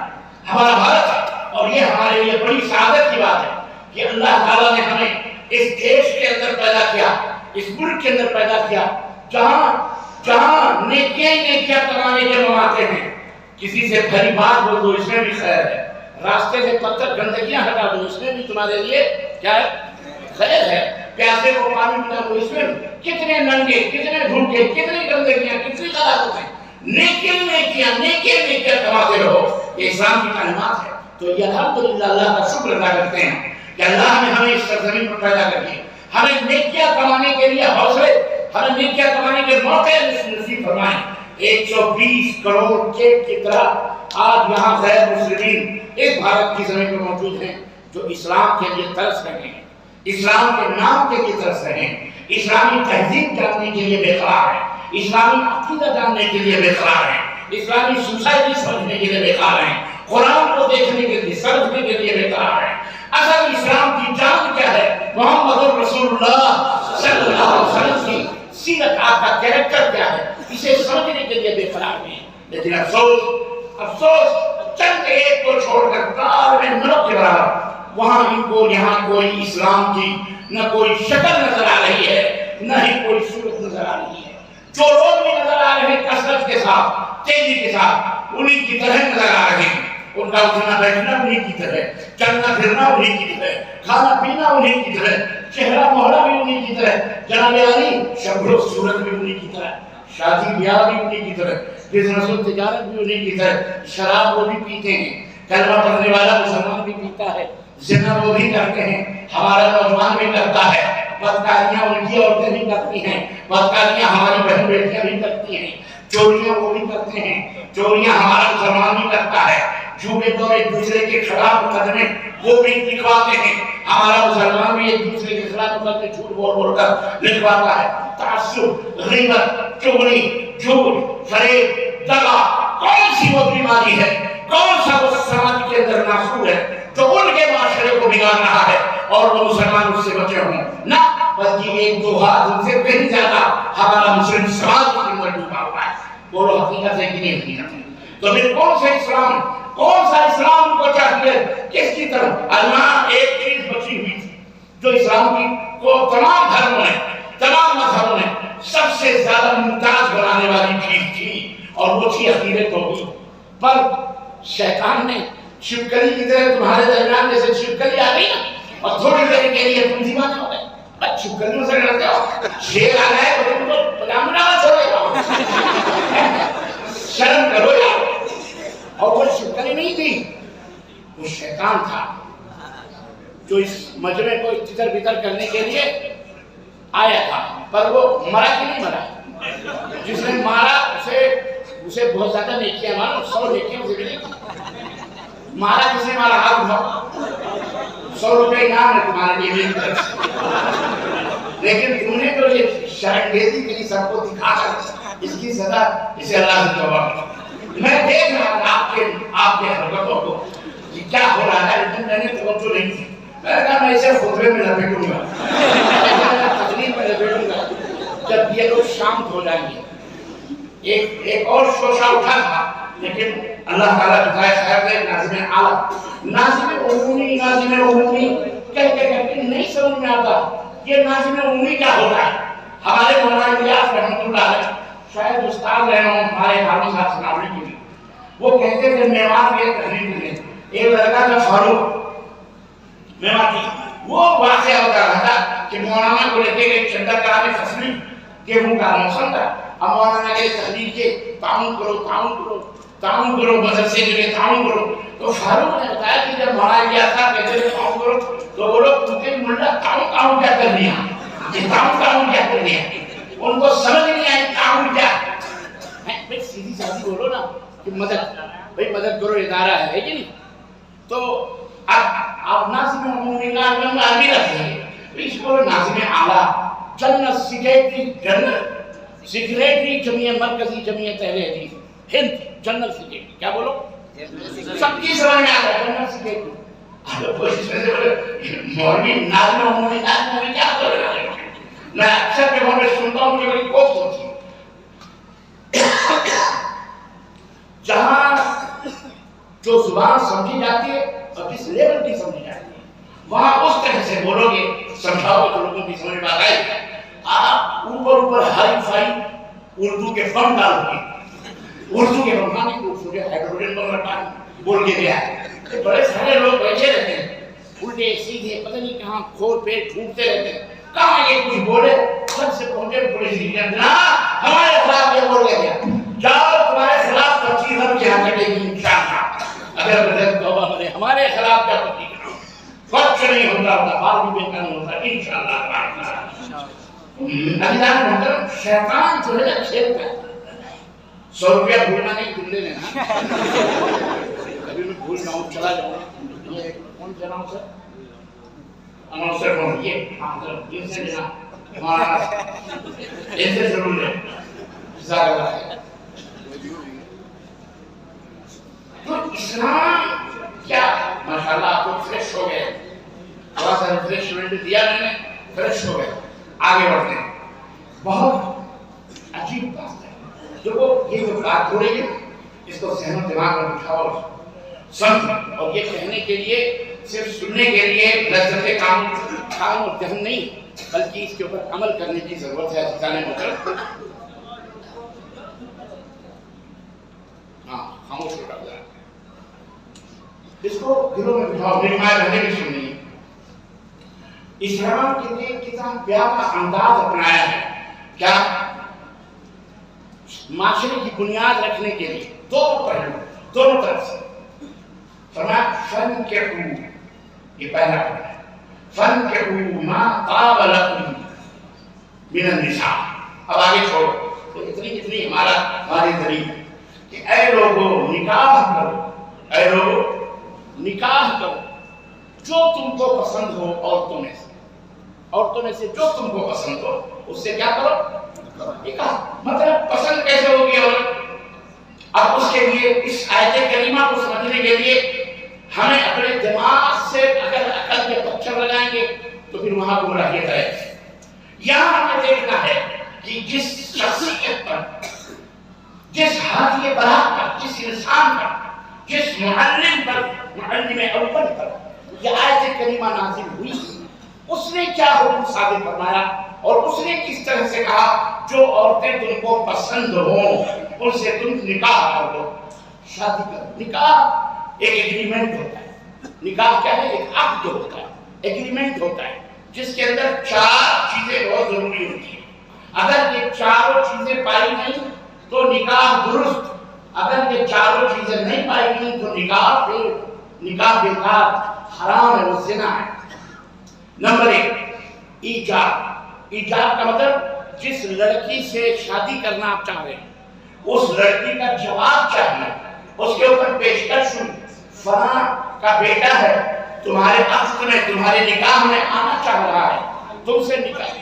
ہمارا بھارت ہے، اور یہ ہمارے لیے بڑی سعادت کی بات ہے کہ اللہ تعالیٰ نے ہمیں اس دیش کے اندر پیدا کیا، اس ملک کے اندر پیدا کیا، جہاں نیکیاں ہی نیکیاں کمانے کے مواقع ہیں۔ کسی سے بھری بات بول دو، اس میں بھی خیر ہے، راستے سے پتھر گندگیاں ہٹا دو، اس میں بھی تمہارے لیے کیا ہے؟ خیر ہے، پیاسے کو پانی پلا دو، اس میں کتنے ننگے، کتنے بھوکے، کتنی گندگیاں، کتنی غلاظتیں، نیکیاں کماتے رہو، یہ اسلام کی تعلیمات ہے۔ تو یہ الحمدللہ اللہ کا شکر ادا کرتے ہیں کہ اللہ نے ہمیں اس سرزمین پر پیدا کر دیا، ہمیں نیکیاں کمانے کے لیے حوصلے، ہمیں نیکیاں کمانے کے موقع نصیب فرمائے۔ 120 کروڑ کی طرح آج یہاں غیر مسلمین اس بھارت کی زمین پر موجود ہیں جو اسلام کے لیے ترس رہے ہیں، اسلام کے نام کے لیے ترس رہے ہیں، اسلامی تہذیب جاننے کے لیے بے قرار ہیں، اسلامی عقیدہ جاننے کے لیے بے قرار ہیں، اسلامی سوسائٹی سمجھنے کے لیے بے قرار ہیں، قرآن کو دیکھنے کے لیے، سمجھنے کے لیے بے قرار ہیں۔ اصل اسلام کی جان کیا ہے؟ محمد رسول اللہ صلی اللہ علیہ وسلم کی سیرت، آپ کا کیریکٹر کیا ہے، اسے سمجھنے کے لیے بے قرار ہیں۔ لیکن افسوس چند ایک کو چھوڑ کر کار میں ملک کے برابر وہاں ان کو یہاں کوئی اسلام کی نہ کوئی شکل نظر آ رہی ہے، نہ ہی کوئی صورت نظر آ رہی ہے۔ جو لوگ بھی نظر آ رہے ہیں کثرت کے ساتھ، تیزی کے ساتھ، انہیں کی طرح نظر آ رہے ہیں، ان کا اٹھنا بیٹھنا انہیں کی طرح، چلنا پھرنا انہیں کی طرح، کھانا پینا انہیں کی طرح، چہرہ مہرہ بھی انہیں کی طرح، جناب علی شکل و صورت بھی انہیں کی طرح، شادی بیاہ بھی انہیں کی طرح، بزنس و تجارت بھی انہیں کی طرح، شراب وہ بھی پیتے ہیں، کلمہ پڑھنے والا مسلمان بھی پیتا ہے، زنا وہ بھی کرتے ہیں، ہمارا نوجوان بھی کرتا ہے، بدکاریاں ان کی عورتیں بھی کرتی ہیں، بدکاریاں ہماری بہن بیٹیاں بھی کرتی ہیں، چوریاں وہ بھی کرتے ہیں، چوریاں ہمارا مسلمان بھی کرتا ہے، جھوٹے تو ایک دوسرے کے خلاف مقدمے وہ بھی لکھواتے ہیں، ہمارا مسلمان بھی ایک دوسرے کے خلاف مقدمے جھوٹ بول بول کر لکھواتا ہے۔ تعصب، غیبت، چغلی، جھوٹ، فریب، دغا، کون سی وہ بیماری ہے، کون سا وہ سماج کے اندر ناسور ہے جو ان کے معاشرے کو بگاڑ رہا ہے اور وہ مسلمان اس سے بچے ہوں؟ نہ، بلکہ ایک دو ہاتھ ان سے کہیں زیادہ ہمارا مسلم سماج کے اندر ڈوبا ہوا ہے۔ بولو حقیقت ہے کہ نہیں حقیقت ہے؟ تو پھر کون سا اسلام، کون سا اسلام کو چاہیے، کس کی طرف؟ اللہ ایک چیز بچی ہوئی تھی جو اسلام کی کو تمام دھرموں نے، تمام مذہبوں نے سب سے زیادہ ممتاز بنانے والی چیز تھی، اور وہ تھی عقیدت توحید۔ پر شیطان نے چھپکلی کی طرح تمہارے درمیان میں سے چھپکلی آ گئی نا، اور تھوڑی دیر کے لیے تم دیوانے ہو گئے، بس چھپکلیوں سے لڑتے ہو، شیر آ رہا ہے تو تم کو پجامہ چھوڑے گا، شرم کرو یار۔ اور وہ چھپکلی نہیں تھی، وہ شیطان تھا جو اس مجمع کو تتر بتر کرنے کے لیے آیا تھا، پر وہ مرا کہ نہیں مرا؟ جس نے مارا اسے بہت زیادہ نیکیاں مارا، 100 نیکیاں اسے ملی۔ مارا کس نے مارا؟ ہاتھ اٹھاؤ، 100 روپے انعام ہے تمہارے لیے میری طرف سے۔ لیکن تم نے تو یہ شرانگیزی کے لیے سب کو دکھا کر اس کی سزا اسے اللہ سے توبہ کی۔ میں دیکھ رہا تھا آپ کے حرکتوں کو کہ کیا ہو رہا ہے، لیکن میں نے توجہ نہیں کی۔ میں نے کہا میں اسے خطبے میں لپیٹوں گا، تقریر میں لپیٹوں گا جب یہ لوگ شانت ہو جائیں گے۔ ایک اور شوشہ اٹھا تھا، لیکن اللہ تعالیٰ جزائے خیر دے، ناظم اعلیٰ، ناظم عمومی کہہ کے نہیں سمجھ میں آتا یہ ناظم عمومی کیا ہوتا ہے۔ ہمارے مولانا الیاس رحمۃ اللہ علیہ شاید استاد رہے ہوں ہمارے حامی صاحب سناوڑی کے لیے، وہ کہتے تھے میوان کے تحریر میں ایک لڑکا تھا فاروق میوان کی، وہ واقعہ ہوتا رہا تھا کہ مولانا کو لے کے ایک چندر کرا میں فصلی گیہوں کا موسم تھا، اب مولانا کے تحریر کے تعاون کرو مدرسے کے لیے تعاون کرو، تو فاروق نے بتایا کہ جب مولانا الیاس صاحب کہتے تھے تعاون کرو تو وہ لوگ پوچھتے ملا تعاون کیا کر رہی ہیں، یہ تعاون کیا کر رہی ہیں، ان کو سمجھ نہیں آئی تعاون کیا ہے۔ بھائی سیدھی سادھی بولو نا کہ مدد، بھائی مدد کرو ادارہ ہے کہ نہیں؟ تو اب آپ ناظم عمومی کا عربی رکھتے ہیں، اس کو ناظم اعلیٰ جنرل سیکریٹری جمعیت مرکزی جمعیت اہل حدیث ہند، جنرل سیکریٹری، کیا بولو سب کی سمجھ میں آ رہا ہے جنرل سیکریٹری۔ مولوی ناظم عمومی کیا کر رہا ہے؟ میں اکثر کے وہاں میں سنتا ہوں کہ بڑی کوفت ہوتی ہے، جہاں جو زبان سمجھی جاتی ہے اور جس لیول کی سمجھی جاتی ہے وہاں اس طرح سے بولو گے، سمجھاؤ گے تو لوگوں کی سمجھ میں آئے گا۔ آپ اوپر ہائی فائی اردو کے فن ڈالو گے، اردو کے بنانے کو سوچے ہائیڈروجن بم بول کے گیا ہے، بڑے سارے لوگ بیٹھے رہتے ہیں الٹے سیدھے پتہ نہیں کہاں کھول پیٹ ڈھونڈتے رہتے ہیں، کہاں یہ کچھ بولے سب سے پہنچے پولیس کی جناب ہمارے خلاف یہ بول گیا، جاؤ تمہارے خلاف تفصیل ہم یہاں کٹے گی انشاءاللہ، اگر بدل توبہ کرے ہمارے خلاف کیا تفصیل کچھ نہیں ہوتا، بال بھی بہتر نہیں ہوتا انشاءاللہ۔ اللہ محترم شیطان جو ہے نا کھیلتا ہے، 100 روپیہ بھولنا نہیں، تم لے لینا، کبھی میں بھول نہ ہوں چلا جاؤں۔ یہ کون سے نام سے اناؤنسر کون، یہ ان سے لینا ہمارا ان سے ضرور لے، جزاک اللہ خیر۔ تو اسلام کیا ماشاءاللہ آپ کو فریش ہو گئے، تھوڑا سا ریفریشمنٹ دیا میں نے، فریش ہو گئے، آگے بڑھتے ہیں۔ بہت عجیب بات ہے، دیکھو یہ جو بات ہو رہی ہے اس کو ذہن و دماغ میں بٹھاؤ، سمجھو، اور یہ کہنے کے لیے صرف سننے کے لیے لذت کام اور ذہن نہیں، بلکہ اس کے اوپر عمل کرنے کی ضرورت ہے۔ ہاں خاموش ہو جاتا ہے. اس کو دلوں میں بٹھاؤ. میری ماں بہنیں بھی سنی. اسلام کے لیے کتنا پیارا انداز اپنایا ہے. کیا معاشرے کی بنیاد رکھنے کے لیے دو پہلو دونوں طرف سے فرمایا فن کے یہ پہلا ہے. فن کے ما طاب لکم من النساء. اب آگے چھوڑو. تو اتنی ہماری دلیل ہے کہ اے لوگوں نکاح کرو. اے لوگوں نکاح کرو جو تم کو پسند ہو عورتوں میں سے جو تم کو پسند ہو اس سے کیا کرو نکاح. مطلب پسند کیسے ہوگی عورت؟ اب اس کے لیے اس آیت کریمہ کو سمجھنے کے لیے ہمیں اپنے دماغ سے اگر عقل کے پتھر لگائیں گے تو پھر وہاں گمراہیت آئے گی. یہاں ہمیں دیکھنا ہے کہ جس شخصیت پر جس ہادی برات پر جس انسان پر جس معلم پر معلم اول پر یہ آیت کریمہ نازل ہوئی اس نے کیا حکم صادر فرمایا اور اس نے کس طرح سے کہا جو عورتیں تم کو پسند ہوں ان سے تم نکاح کر دو شادی کر دو. نکاح ایک ایگریمنٹ ہوتا ہے. نکاح کیا ہے؟ ایک عقد ہوتا ہے ایگریمنٹ ہوتا ہے جس کے اندر 4 چیزیں بہت ضروری ہوتی ہیں. اگر یہ چاروں چیزیں پائی نہیں تو نکاح درست. اگر یہ چاروں چیزیں نہیں پائی گئی تو نکاح بیکار حرام ہے وہ زنا ہے. نمبر 1 ایجاب. ایجاب کا مطلب جس لڑکی سے شادی کرنا آپ چاہ رہے ہیں اس لڑکی کا جواب چاہیے. اس کے اوپر پیشکش فلاں کا بیٹا ہے تمہارے عقد میں تمہارے نکاح میں آنا چاہ رہا ہے تم سے نکاح.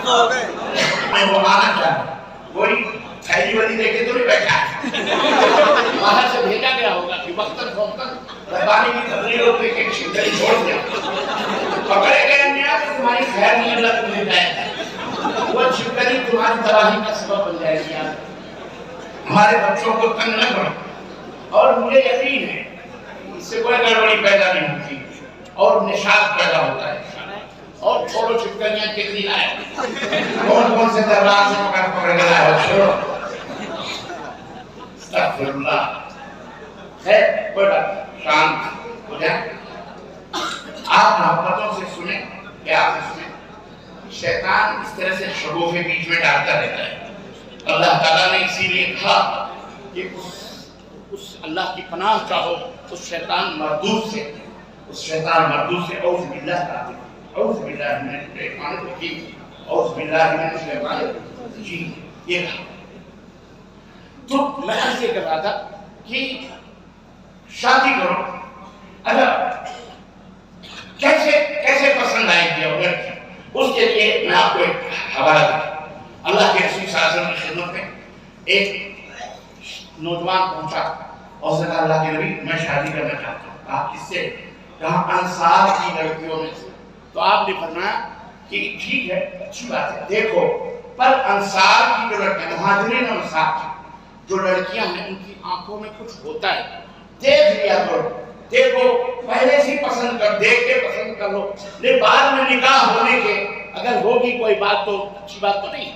ہو گئے میں وہ آنا چاہتا کوئی تھیلی والی لے کے تو نہیں بیٹھا باہر سے بھیجا گیا ہوگا کہ وقتاً فوقتاً ربانی کی تقریر ہوتی ہے کہ چھپکلی چھوڑ دیا پکڑے گئے نیا تو تمہاری خیر نہیں اللہ تمہیں جائے وہ چھپکلی تمہاری تباہی کا سبب بن جائے گی. ہمارے بچوں کو تنگ نہ کرو اور مجھے یقین ہے اس سے کوئی گڑبڑی پیدا نہیں ہوتی اور نشاط پیدا ہوتا ہے. اور چھوڑو چھپکلیاں کتنی لائے کون سے دربار سے پکڑ کے لائے ہو چھوڑو. استغفر اللہ. خیر کوئی بات شانت ہو جائے. آپ محبتوں سے سنیں کہ آپ سنیں شیطان اس طرح سے شگوفے بیچ میں ڈالتا رہتا ہے. اللہ تعالیٰ نے اسی لیے کہا کہ اس اللہ کی پناہ چاہو اس شیطان مردود سے اعوذ باللہ کا اعوذ باللہ من الشیطان الرجیم اعوذ باللہ من الشیطان الرجیم. یہ کہا تو میں عرض یہ کر رہا تھا کہ شادی کرو. اگر کیسے پسند آئے گی اور اس کے لیے میں آپ کو ایک حوالہ دوں. اللہ کے رسول صلی اللہ علیہ وسلم کی خدمت میں ایک نوجوان پہنچا اور صلی اللہ کے نبی میں شادی کرنا چاہتا ہوں. آپ کس سے؟ کہا انصار کی لڑکیوں میں سے. تو آپ نے فرمایا کہ ٹھیک ہے اچھی بات ہے دیکھو پر انصار کی جو لڑکیاں مہاجرین اور انصار کی جو لڑکیاں ہیں ان کی آنکھوں میں کچھ ہوتا ہے دیکھ لیا کرو. دیکھو پہلے سے پسند کر دیکھ کے پسند کر لو لیکن بعد میں نکاح ہونے کے اگر ہوگی کوئی بات تو اچھی بات تو نہیں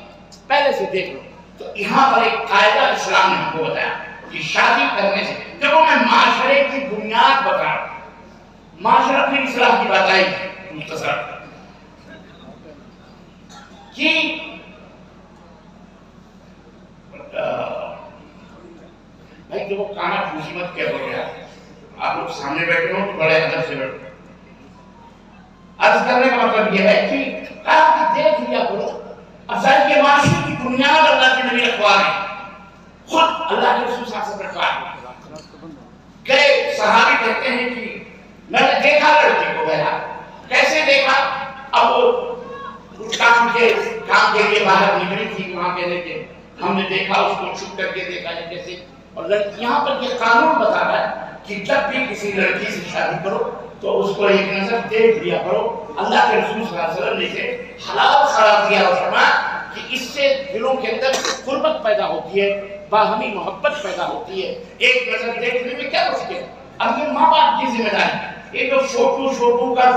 پہلے سے دیکھ لو. تو یہاں پر ایک قاعدہ اسلام نے ہم کو بتایا کہ شادی کرنے سے دیکھو میں معاشرے کی بنیاد بتا رہا ہوں. معاشرہ اپنی اصلاح کی بات آئی مختصر کہ بھائی دیکھو کانا پھوسی مت کیا ہو گیا. آپ لوگ سامنے بیٹھے ہو تو بڑے ادب سے بیٹھو. عرض کرنے کا مطلب یہ ہے کہ کہا کہ دیکھ لیا کرو. افضل کے معاشرے کی بنیاد اللہ کے نبی رکھوا رہے خود اللہ کے رسول صلی اللہ علیہ وسلم رکھوا رہے. کئی صحابی کہتے ہیں کہ میں نے دیکھا لڑکی کو بہرا کیسے دیکھا. اب وہ کام کے لیے باہر نکلی تھی وہاں کہنے کے ہم نے دیکھا اس کو چھپ کر کے دیکھا ہے کیسے. اور یہاں پر یہ قانون بتا رہا ہے کہ جب بھی کسی لڑکی سے شادی کرو تو اس کو ایک نظر دیکھ لیا کرو. اللہ کے رسول صلی اللہ علیہ وسلم نے اسے حلال قرار دیا اور فرمایا کہ اس سے دلوں کے اندر قربت پیدا ہوتی ہے، باہمی محبت پیدا ہوتی ہے، ایک نظر دیکھنے میں کیا مشکل ہے؟ اب یہ ماں باپ کی ذمہ داری، یہ جو فوٹو کا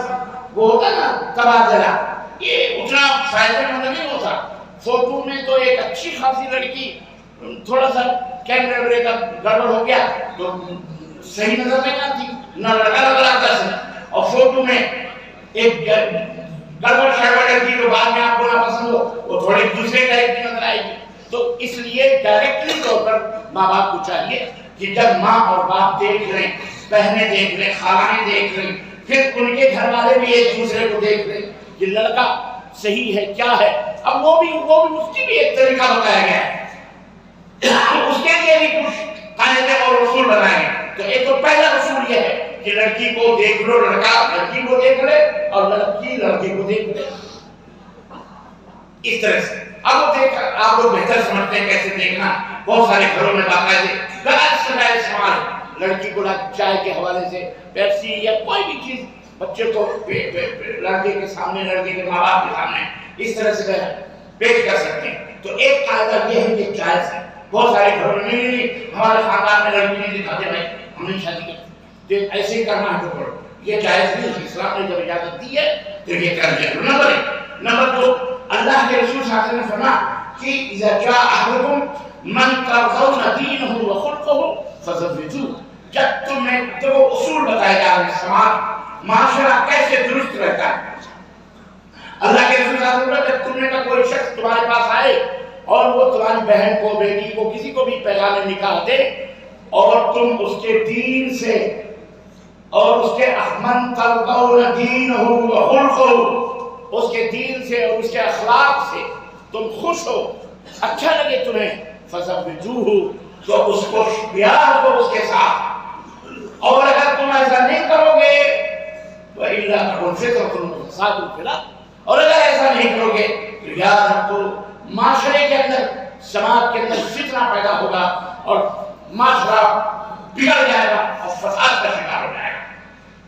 وہ ہوتا نا تبادلہ، یہ اتنا فائدہ مند نہیں ہوتا۔ فوٹو میں تو ایک اچھی خاصی لڑکی تھوڑا سا کیمرے ویمرے کا گڑبڑ ہو گیا تو صحیح نظر نہیں آتی، نہ لڑکا نظر آتا ہے، اور فوٹو میں ایک گڑبڑ شڑبڑ لڑکی جو بعد میں آپ کو نہ پسند ہو وہ تھوڑی دوسرے ٹائپ کی نظر آئے گی۔ تو اس لیے ڈائریکٹلی طور پر ماں باپ کو چاہیے کہ جب ماں اور باپ دیکھ لیں، بہنیں دیکھ لیں، خالائیں دیکھ لیں، پھر ان کے گھر والے بھی ایک دوسرے کو دیکھ لیں کہ لڑکا صحیح ہے کیا ہے۔ اب وہ بھی اس کی بھی ایک طریقہ بتایا گیا ہے، اس کے لیے بھی کچھ قاعدے اور اصول بنائے گئے۔ تو ایک تو پہلا اصول یہ ہے کہ لڑکی کو دیکھ لو، لڑکا لڑکی کو دیکھ لے اور لڑکی لڑکے کو دیکھ لے، اس طرح سے۔ اب وہ دیکھ آپ لوگ بہتر سمجھتے ہیں کیسے دیکھنا، بہت سارے گھروں میں باقاعدے غلط سوال، لڑکی کو چائے کے حوالے سے پیپسی یا کوئی بھی چیز بچے کو لڑکے کے سامنے، لڑکے کے ماں باپ کے سامنے اس طرح سے پیش کر سکتے ہیں۔ تو ایک قاعدہ یہ ہے کہ جائز ہے۔ بہت سارے گھروں میں نہیں ہمارے خاندان میں لڑکی نہیں دکھاتے بھائی، ہم نے شادی کی، تو ایسے ہی کرنا ہے تو کرو، یہ جائز نہیں ہے۔ اسلام نے جب اجازت دی ہے تو یہ کر دیا۔ نمبر 2، اللہ کے رسول صلی اللہ علیہ وسلم نے فرمایا کہ اذا جاء احدكم من ترضون دینه وخلقه فزوجوه، جب تمہیں دو اصول بتائے جا رہے ہیں، سماج معاشرہ کیسے درست رہتا ہے۔ اللہ کے رسول صلی اللہ علیہ وسلم جب تم میں کا کوئی شخص تمہارے پاس آئے اور وہ تمہاری بہن کو، بیٹی کو، کسی کو بھی پیغام نکاح دے اور تم اس کے دین سے اور اس کے من ترضون دینه وخلقه، اس کے دین سے اور اس کے اخلاق سے تم خوش ہو، اچھا لگے تمہیں، فزوجوه، تو اس کو پیار کرو اس کے ساتھ۔ اور اگر تم ایسا نہیں کرو گے تو الا تكن فتنة فساد في الارض، اور اگر ایسا نہیں کرو گے تو یاد رکھو معاشرے کے اندر، سماج کے اندر فتنہ پیدا ہوگا اور معاشرہ بگڑ جائے گا اور فساد کا شکار ہو جائے گا۔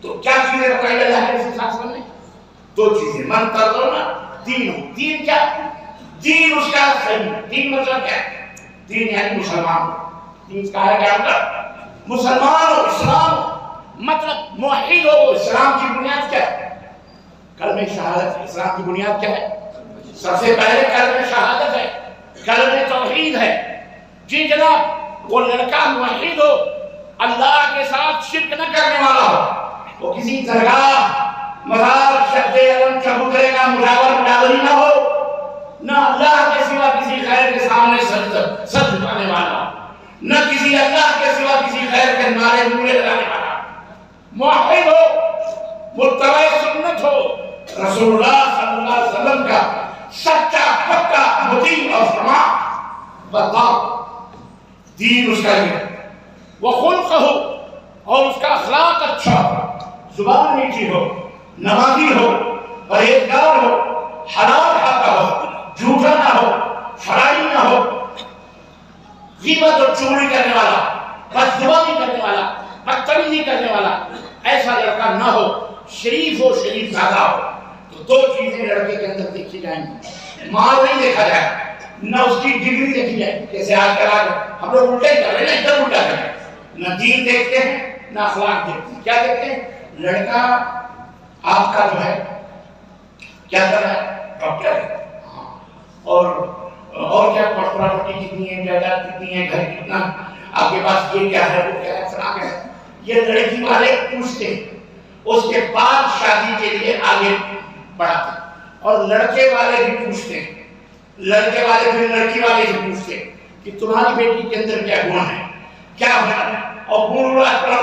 تو کیا چیزیں بتائی اللہ کے رسول صلی اللہ علیہ وسلم نے؟ دو چیزیں، من ترضون دین، دین کیا؟ دین اس کا صحیح، دین مطلب کیا ہے؟ دین یعنی مسلمان، دین کا ہے کیا مطلب؟ مسلمان ہو، اسلام ہو، مطلب موحد ہو۔ اسلام کی بنیاد کیا ہے؟ کلمہ شہادت۔ اسلام کی بنیاد کیا ہے؟ سب سے پہلے کلمہ شہادت ہے، کلمہ توحید ہے۔ جی جناب، وہ لڑکا موحد ہو، اللہ کے ساتھ شرک نہ کرنے والا ہو، وہ کسی درگاہ، مزار، شبد علم، چبوترے کا مجاوری نہ ہو، نہ اللہ کے سوا کسی غیر کے سامنے سر جھکانے والا، نہ کسی اللہ کے سوا کسی غیر کے نعرے نورے لگانے والا، موحد ہو، متبع سنت ہو، رسول اللہ صلی اللہ علیہ وسلم کا سچا پکا مطیع اور فرما بردار، دین اس کا ہے۔ وہ خلق ہو، اور اس کا اخلاق اچھا ہو، زبان میٹھی ہو، نمازی ہو، پرہیزگار ہو، حلال کھاتا ہو، جھوٹا نہ ہو، فرائی نہ ہو، غیبت اور چغلی کرنے والا، بدزبانی کرنے والا، بدتمیزی کرنے والا ایسا لڑکا نہ ہو، شریف ہو، شریف زادہ ہو۔ تو دو چیزیں لڑکے کے اندر دیکھی جائیں گی، مال نہیں دیکھا جائے، نہ اس کی ڈگری دیکھی جائے، جیسے آج کل ہم لوگ الٹا ہی کر رہے ہیں، ادھر الٹا کر رہے ہیں، نہ دین دیکھتے ہیں نہ اخلاق دیکھتے ہیں۔ کیا دیکھتے ہیں؟ لڑکا آپ کا جو ہے کیا کر رہا ہے؟ ڈاکٹر ہے، اور کیا پراپرٹی کتنی ہے، جائیداد کتنی ہے، گھر کتنا، آپ کے پاس یہ کیا ہے، وہ کیا ہے، فلاں کیا ہے، یہ لڑکی والے پوچھتے ہیں، اس کے بعد شادی کے لیے آگے بڑھاتے ہیں۔ اور لڑکے والے بھی پوچھتے ہیں، لڑکے والے پھر لڑکی والے سے پوچھتے ہیں کہ تمہاری بیٹی کے اندر کیا گن ہے، کیا ہونا ہے۔ اور گن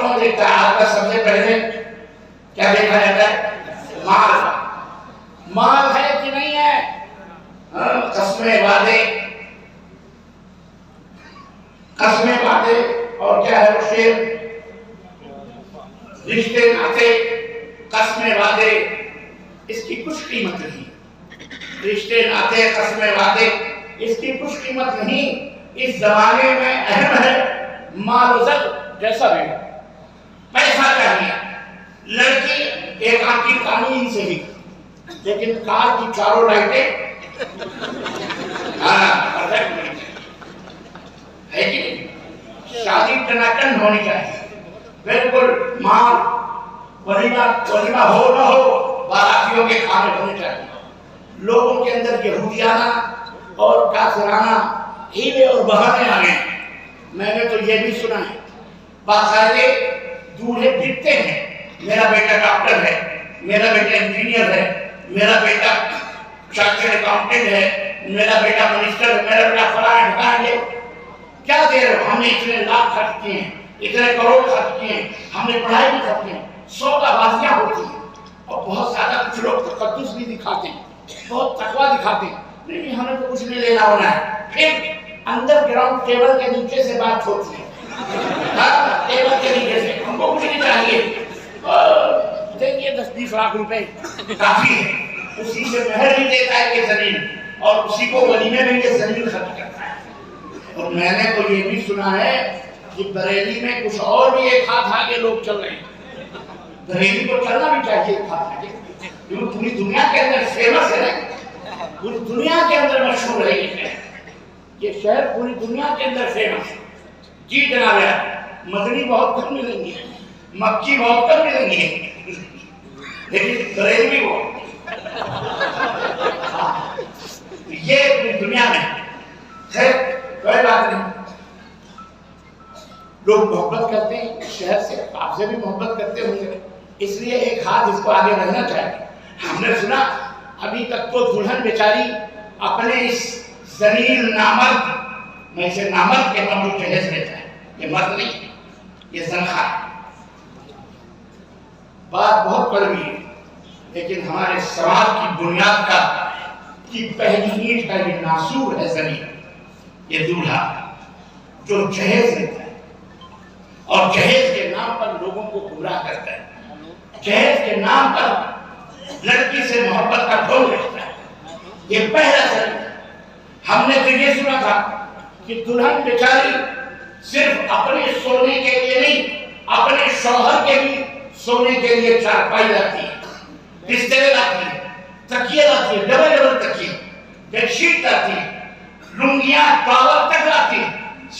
کون دیکھتا ہے؟ آپ کا سب سے پہلے کیا دیکھا جاتا ہے؟ مال، مال ہے کہ نہیں ہے، قسمیں وعدے، قسمیں وعدے، اور کیا ہے وہ شعر، رشتے ناتے، قسمیں وعدے، اس کی کچھ قیمت نہیں۔ رشتے ناتے، قسمیں وعدے، اس کی کچھ قیمت نہیں۔ اس زمانے میں اہم ہے مال و زر، جیسا بھی پیسہ چاہیے۔ لڑکی ایک آنکھ کی کانی سے بھی، لیکن کار کی چاروں لائٹیں ہونی چاہیے، بالکل مال ولیمہ ہو نہ ہو، باراتیوں کے کھانے ہونے چاہیے۔ لوگوں کے اندر یہودیانہ اور کافرانہ ہیلے اور بہانے آ گئے۔ میں نے تو یہ بھی سنا ہے، باقاعدے دولہے بکتے ہیں، میرا بیٹا ڈاکٹر ہے، میرا بیٹا انجینئر ہے، میرا بیٹا چارٹرڈ اکاؤنٹنٹ ہے، میرا بیٹا منسٹر ہے، میرا بیٹا فلاں ڈھکان ہے۔ کیا دے رہے ہو؟ ہم نے اتنے لاکھ خرچ کیے ہیں، اتنے کروڑ خرچ کیے ہیں، ہم نے پڑھائی بھی کرتے ہیں، سودا بازیاں ہوتی ہیں، اور بہت زیادہ کچھ لوگ تقدس بھی دکھاتے ہیں، بہت تقویٰ دکھاتے ہیں۔ نہیں، ہمیں تو کچھ نہیں لینا ہونا ہے۔ پھر انڈر گراؤنڈ ٹیبل کے نیچے سے بات ہوتی ہے، ٹیبل کے نیچے سے ہم کو کچھ نہیں چاہیے، دیکھیے 10-20 لاکھ روپے کافی ہے، اسی سے مہر بھی دیتا ہے یہ زمین، اور اسی کو ولیمے میں یہ زمین خرچ کرتا ہے۔ اور میں نے تو یہ بھی سنا ہے کہ بریلی میں کچھ اور بھی ایک ہاتھ آگے لوگ چل رہے ہیں۔ بریلی کو چلنا بھی چاہیے ایک ہاتھ آگے، کیونکہ پوری دنیا کے اندر فیمس ہے نا، پوری دنیا کے اندر مشہور ہے یہ شہر، پوری دنیا کے اندر فیمس ہے۔ جی جناب، مدنی بہت کم ملیں گے، مکی بہت کم ملیں گے، لیکن بریلوی وہ یہ پوری دنیا میں خیر کوئی بات نہیں۔ لوگ محبت کرتے ہیں شہر سے، آپ سے بھی محبت کرتے ہوں گے، اس لیے ایک ہاتھ اس کو آگے رہنا چاہیے۔ ہم نے سنا ابھی تک تو دلہن بیچاری اپنے اس ذلیل نامرد، میں اسے نامرد کے ہم لوگ جہیز لیتا ہے، یہ مرد نہیں، یہ زنخہ ہے۔ بات بہت کڑوی ہے، لیکن ہمارے سماج کی بنیاد کا کی پہلی اینٹ کا یہ ناسور ہے ذلیل، یہ دولہا جو جہیز لیتا ہے اور جہیز کے نام پر لوگوں کو گمراہ کرتا ہے، جہیز کے نام پر لڑکی سے محبت کا ڈھول رکھتا ہے، یہ پہلا ذلیل۔ ہم نے تو یہ سنا تھا کہ دلہن بیچاری صرف اپنے سونے کے لیے نہیں، اپنے شوہر کے بھی سونے کے لیے چارپائی لاتی ہے، بسترے لاتی ہے، تکیے لاتی ہے، ڈبل تکیے، بیڈ شیٹ لاتی ہے، لنگیاں ٹاول تک لاتی ہے،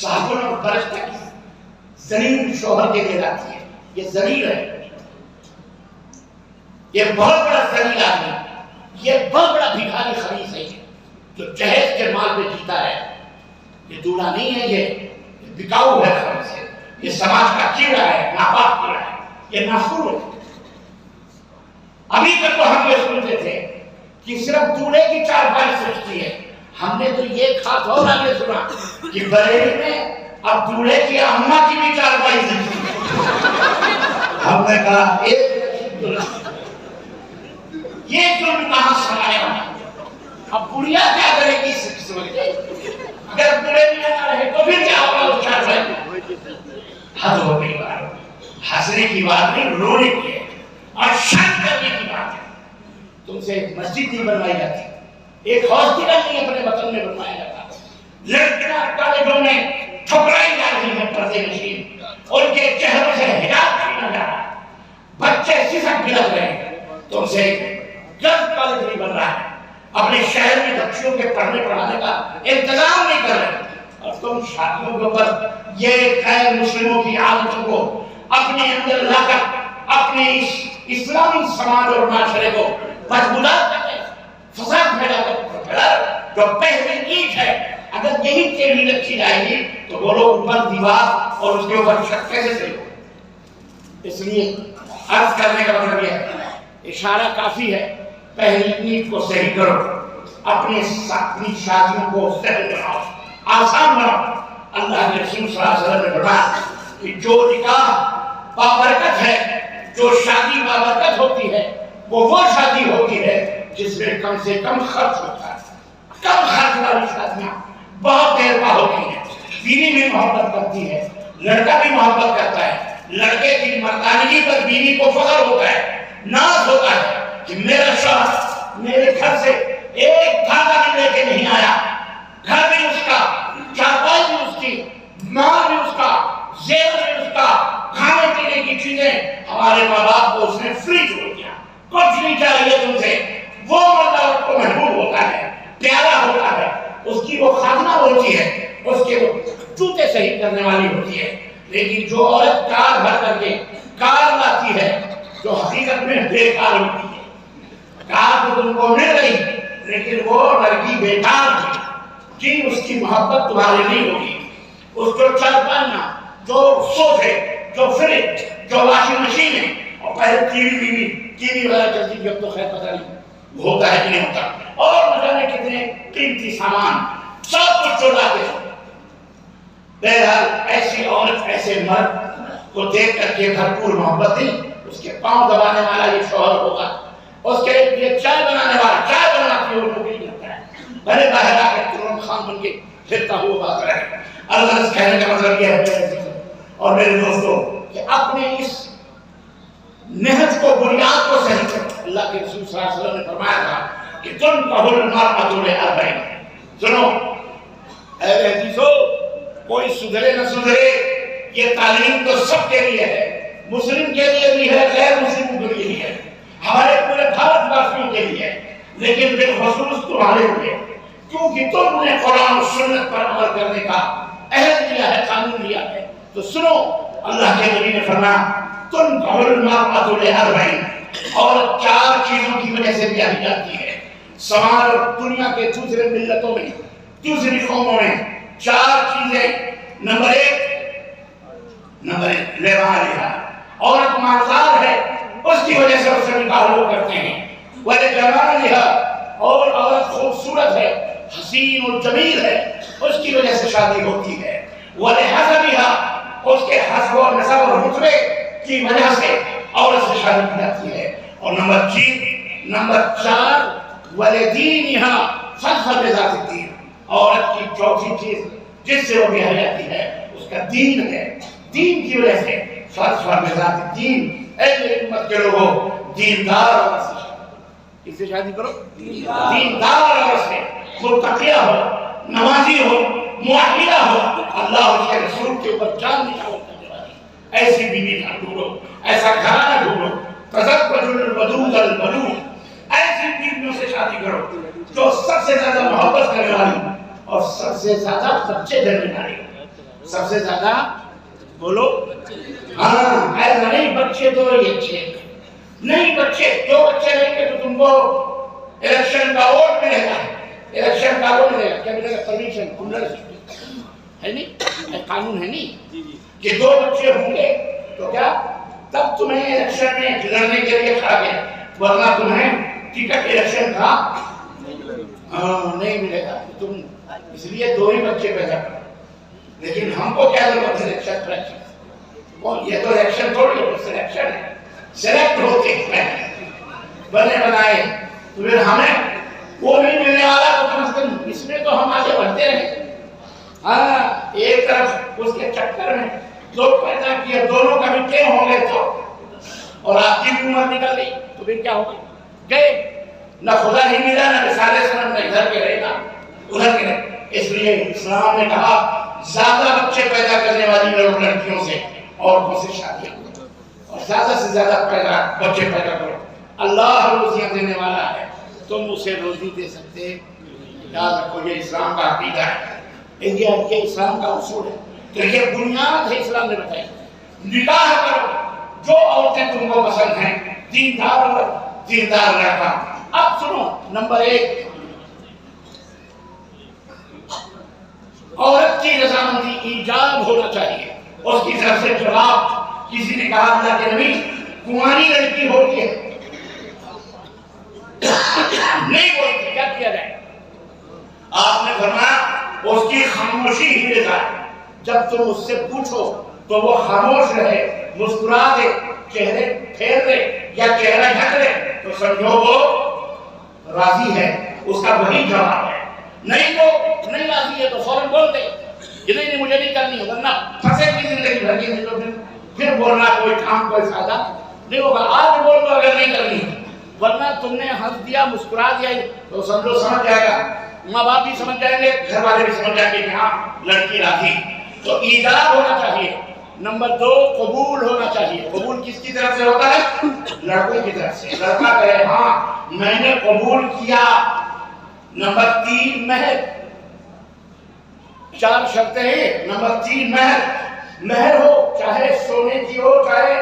صابن اور برش تک ذلیل شوہر کے لیے لاتی ہے۔ یہ ذلیل ہے، یہ بہت بڑا ذلیل آدمی، یہ بہت بڑا بھکاری خبیث ہے جو جہیز کے مال پہ جیتا ہے۔ یہ دولہا نہیں ہے، یہ بکاؤ ہے، خبیث ہے، یہ سماج کا کیڑا ہے، ناپاک کیڑا ہے، یہ ناسور ہے۔ ابھی تک تو ہم یہ سنتے تھے کہ صرف دولہے کی چارپائی سجتی ہے، ہم نے تو یہ خاص اور آگے سنا کہ بریلی میں اب دولہے کی اماں کی بھی چارپائی سجتی ہے۔ ہم نے کہا ایک یہ ظلم کہاں سمایا ہے؟ اب بڑھیا کیا کرے گی اس قسم کے؟ اگر بڑے بھی نہ رہے تو پھر کیا ہوگا اس چارپائی؟ حد ہو گئی بات، ہنسنے کی بات نہیں، رونے کی ہے اور شرم کرنے کی بات ہے۔ تم سے ایک مسجد نہیں بنوائی جاتی، ایک ہاسپٹل نہیں اپنے وطن میں بنوایا جاتا، لڑکیاں کالجوں میں ٹھکرائی جا رہی ہیں پردے نشین، ان کے چہروں سے حجاب چھینا جا رہا ہے، بچے سسک بلک رہے ہیں، تم سے جلد کالج نہیں بن رہا ہے، اپنے شہر میں بچوں کے پڑھنے پڑھانے کا انتظام نہیں کر رہے، اور تم شادیوں کے اوپر یہ غیر مسلموں کی عادتوں کو اپنے اندر لا کر اپنے اس اسلامی سماج اور معاشرے کو بدبودار کرتے، فساد پھیلا کر جو پہلی اینٹ ہے، اگر یہی ٹیڑھی رکھی جائے گی تو وہ لوگ اوپر دیوار اور اس کے اوپر چھت کیسے سے ہو؟ اس لیے عرض کرنے کا مطلب یہ ہے، اشارہ کافی ہے، پہلی اینٹ کو صحیح کرو، اپنی شادیوں کو سہل بناؤ، آسان بناؤ۔ اللہ کے رسول صلی اللہ علیہ وسلم نے فرمایا کہ جو نکاح بابرکت ہے، جو شادی بابرکت ہوتی ہے، وہ شادی ہوتی ہے جس میں کم سے کم خرچ ہوتا ہے۔ کم خرچ والی شادیاں بہت دیر پا ہوتی ہیں، بیوی بھی محبت کرتی ہے، لڑکا بھی محبت کرتا ہے، لڑکے کی مردانگی پر بیوی کو فخر ہوتا ہے، ناز ہوتا ہے کہ میرا شوہر میرے گھر سے ایک دھاگا بھی لے کے نہیں آیا، گھر بھی اس کا، چارپائی بھی اس کی، مال بھی اس کا، زیور بھی اس کا، کھانے پینے کی چیزیں ہمارے ماں باپ کو اس نے فری چھوڑ دیا، کچھ نہیں چاہیے تم سے۔ وہ مرد عورت کو محبوب ہوتا ہے، پیارا ہوتا ہے، اس کی وہ خادمہ ہوتی ہے، اس کے وہ جوتے صحیح کرنے والی ہوتی ہے، لیکن جو عورت کار بھر کر کے کار لاتی ہے جو حقیقت میں بیکار ہوتی ہے. کار تو تم کو مل رہی لیکن وہ لڑکی بیکار ہے. جی اس کی محبت تمہارے نہیں ہوگی. اس کو چل پانا جو سوفے جو فریج جو واشنگ مشین ہے اور پہلے ٹی وی وغیرہ چلتی تھی اب تو خیر پتہ نہیں ہوتا ہے کہ نہیں ہوتا. اور نہ جانے کتنے قیمتی سامان سب کچھ جو لاتے ہیں. بہرحال ایسی عورت ایسے مرد کو دیکھ کر کے بھرپور محبت دی. اس کے پاؤں دبانے والا یہ شوہر ہوگا. اس کے لیے چائے بنانے والا چائے بناتی ہو نوکری کرتا ہے. بھلے باہر آ کے ترنت خان بن کے پھرتا ہوا بات رہے. اللہ کہنے کا مطلب یہ ہے اور میرے دوستوں کہ اپنے اس محنت کو بنیاد کو صحیح کرو. اللہ کے رسول صلی اللہ علیہ وسلم نے فرمایا تھا کہ تم قبول المرأۃ لأربعین. سنو اے حدیثو کوئی سدھرے نہ سدھرے یہ تعلیم تو سب کے لیے ہے. مسلم کے لیے بھی ہے غیر مسلم کے لیے بھی ہے ہمارے پورے بھارت واسیوں کے لیے لیکن بالخصوص تمہارے لیے کیونکہ تم نے قرآن و سنت پر عمل کرنے کا عہد لیا ہے قانون لیا ہے. تو سنو اللہ کے نبی نے فرمایا تنکح المرأۃ لأربعین. اور 4 چیزوں کی وجہ سے بیاہی جاتی ہے. سماج اور دنیا کے دوسرے ملتوں میں دوسری قوموں میں 4 چیزیں. نمبر 1 لمالها. عورت مالدار ہے اس کی وجہ سے اس سے نکاح لوگ کرتے ہیں. ولجمالها. اور عورت خوبصورت ہے حسین اور جمیل ہے اس کی وجہ سے شادی ہوتی ہے. ولحسبها. اس کے حسب و نسب اور رتبے کی وجہ سے عورت سے شادی کی جاتی ہے. اور نمبر 4 ولدینها. فاظفر بذات الدین. عورت کی چوتھی چیز جس سے وہ بیاہی جاتی ہے اس کا دین ہے. دین کی وجہ سے فاظفر بذات الدین. اے میری امت کے لوگوں دیندار عورت سے کس سے شادی کرو؟ دیندار عورت سے. متقیہ ہو نمازی ہو معاہدہ ہو اللہ اور اس کے رسول کے اوپر جان نشان کرنے والی ایسی بیوی ڈھونڈو ایسا گھرانہ ڈھونڈو. تزوج الودود الولود. ایسی بیویوں سے شادی کرو جو سب سے زیادہ محبت کرنے والی اور سب سے زیادہ بچے دینے والی. سب سے زیادہ بولو ہاں ایسا نہیں بچے تو یہ اچھے نہیں. بچے جو بچے رہیں گے تو تم کو الیکشن کا ووٹ ملے گا. الیکشن کا ووٹ ملے گا کیا ملے گا؟ پرمیشن ہے نہیں قانون ہے نہیں کہ 2 بچے ہوں گے تو کیا تب تمہیں الیکشن میں لڑنے کے لیے کھڑا گیا ورنہ تمہیں ٹکٹ الیکشن کا نہیں ملے گا. تم اس لیے 2 ہی بچے پیدا کرو. لیکن ہم کو کیا ضرورت ہے الیکشن یہ تو الیکشن تھوڑی ہے سلیکشن ہے. سلیکٹ ہوتے ہیں بنے بنائے تو پھر ہمیں وہ نہیں ملنے والا تو کم از کم اس میں تو ہم آگے بڑھتے رہے. ہاں ایک طرف اس کے چکر میں 2 پیدا کیا دونوں کا بھی کیا ہو گئے تو اور آپ کی بھی عمر نکل گئی تو پھر کیا ہوگا؟ گئے نہ خدا ہی ملا نہ رسالے سلام نہ ادھر کے رہے گا ادھر کے رہے. اس لیے اسلام نے کہا زیادہ بچے پیدا کرنے والی لڑکیوں سے عورتوں سے شادیاں کرو اور زیادہ سے زیادہ بچے پیدا کرو. اللہ روزیاں دینے والا ہے تم اسے روزی دے سکتے. یاد رکھو یہ اسلام کا عقیدہ ہے یہ اسلام کا اصول ہے. تو یہ بنیاد ہے اسلام نے بتائی. نکاح کرو جو عورتیں تم کو پسند ہیں دیندار عورت دیندار لڑکا. اب سنو نمبر 1 عورت کی رضامندی ایجاب ہونا چاہیے. اس کی طرف سے جواب کسی نے کہا اللہ کے نبی کنواری لڑکی ہوتی ہے نہیں بولتی کیا کیا جائے؟ آپ نے فرمایا اس کی خاموشی ہی رضا ہے. جب تم اس سے پوچھو تو وہ خاموش رہے مسکرا دے چہرے پھیر دے یا چہرہ ڈھک دے تو سمجھو وہ راضی ہے. اس کا وہی جواب ہے. نہیں تو نہیں راضی ہے تو فوراً بول دے کہ نہیں مجھے نہیں کرنی ہے ورنہ پھنسے کی زندگی بھر کی نہیں تو پھر بولنا کوئی کام کوئی فائدہ نہیں ہوگا. آج بول دو اگر نہیں کرنی ورنہ تم نے ہنس دیا مسکرا دیا تو سمجھو سمجھ جائے گا. ماں باپ بھی سمجھ جائیں گے گھر والے بھی سمجھ جائیں گے کہ ہاں لڑکی راضی. تو ایجاب ہونا چاہیے. نمبر 2 قبول ہونا چاہیے. قبول کس کی طرف سے ہوتا ہے؟ لڑکوں کی طرف سے. لڑکا کہے ہاں میں نے قبول کیا. نمبر 3 مہر. 4 شرطیں ہیں. نمبر 3 مہر. مہر ہو چاہے سونے کی ہو چاہے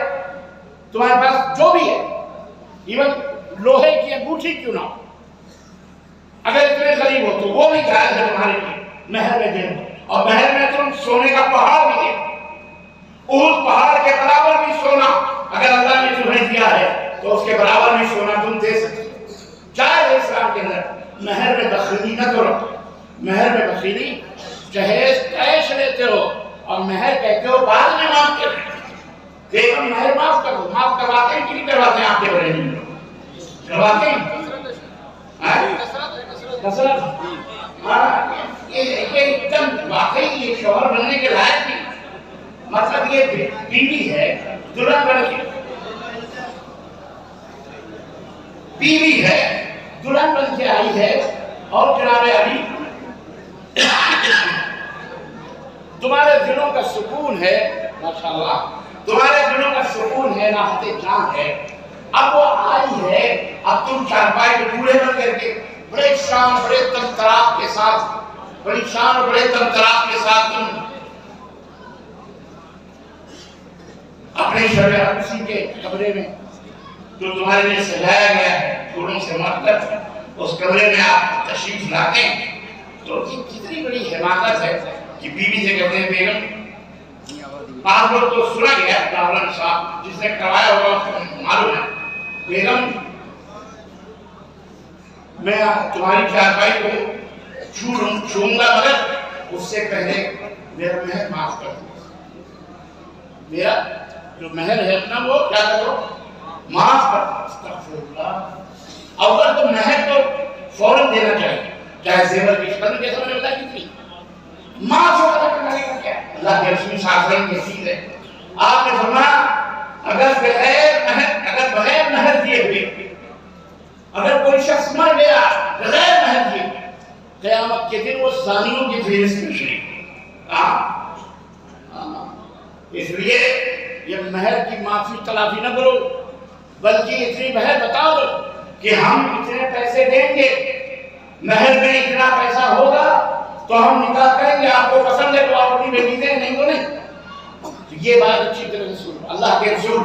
تمہارے پاس جو بھی ہے، ایون لوہے کی انگوٹھی کیوں نہ ہو، اگر اتنے غریب ہو تو وہ بھی جائز ہے تمہارے لیے مہر میں دینا. اور مہر میں تم سونے کا پہاڑ بھی دے، احد پہاڑ کے برابر بھی سونا اگر اللہ نے تمہیں دیا ہے تو اس کے برابر بھی سونا تم دے سکتے ہو. جائز اسلام کے اندر. مہر میں بخیلی نہ کرو. مہر میں بخیلی جہیز کیش لیتے ہو اور مہر کہتے ہو بعد میں معاف کر دیکھو مہر معاف کر دو. معاف کرواتے ہیں کہ نہیں کرواتے ہیں؟ آپ کے بڑے میں کرواتے ہیں کثرت. یہ ایک دم واقعی یہ شوہر بننے کے لائق نہیں. مطلب یہ بیوی ہے دلہن بن کے، بیوی ہے دلہن بن کے آئی ہے اور جناب علی تمہارے دلوں کا سکون ہے، ماشاءاللہ تمہارے دلوں کا سکون ہے، راحت جان ہے. اب وہ آئی ہے، اب تم چارپائی کے پورے بن کر کے بڑے شان بڑے تمتراک کے ساتھ، بڑی شان اور بڑے تمتراک کے ساتھ تم اپنے شب عروسی کے کمرے میں جو تمہارے لیے سجایا گیا ہے پھولوں سے مت کر اس کمرے میں آپ تشریف لاتے ہیں تو یہ کتنی بڑی حماقت ہے کہ بیوی سے کہتے ہیں بیگم، بعض لوگ تو سنا گیا ڈاولن صاحب جس نے کروایا ہوگا اس کو معلوم ہے، بیگم میں تمہاری چارپائی کو چھوؤں گا مگر اس سے پہلے میرا مہر معاف کر دو. میرا جو مہر ہے اپنا وہ کیا کرو معاف کر دو. استغفر اللہ. اول تو مہر تو فوراً دینا چاہیے، چاہے زیور کی شکل جیسا میں نے بتایا کتنی معاف ہوتا کرنے کا کیا. اللہ کے رسول صلی اللہ علیہ وسلم کی چیز ہے. آپ نے فرمایا اگر بغیر مہر دیے ہوئے اگر کوئی شخص مر گیا بغیر مہر دیے قیامت کے دن وہ زانیوں کی فہرست میں شریک. اس لیے یہ مہر کی معافی تلافی نہ کرو بلکہ اتنی مہر بتا دو کہ ہم اتنے پیسے دیں گے، مہر میں اتنا پیسہ ہوگا تو ہم نکاح کریں گے، آپ کو پسند ہے تو آپ اپنی بیٹی دیں، نہیں تو نہیں. تو یہ بات اچھی طرح سے سنو. اللہ کے رسول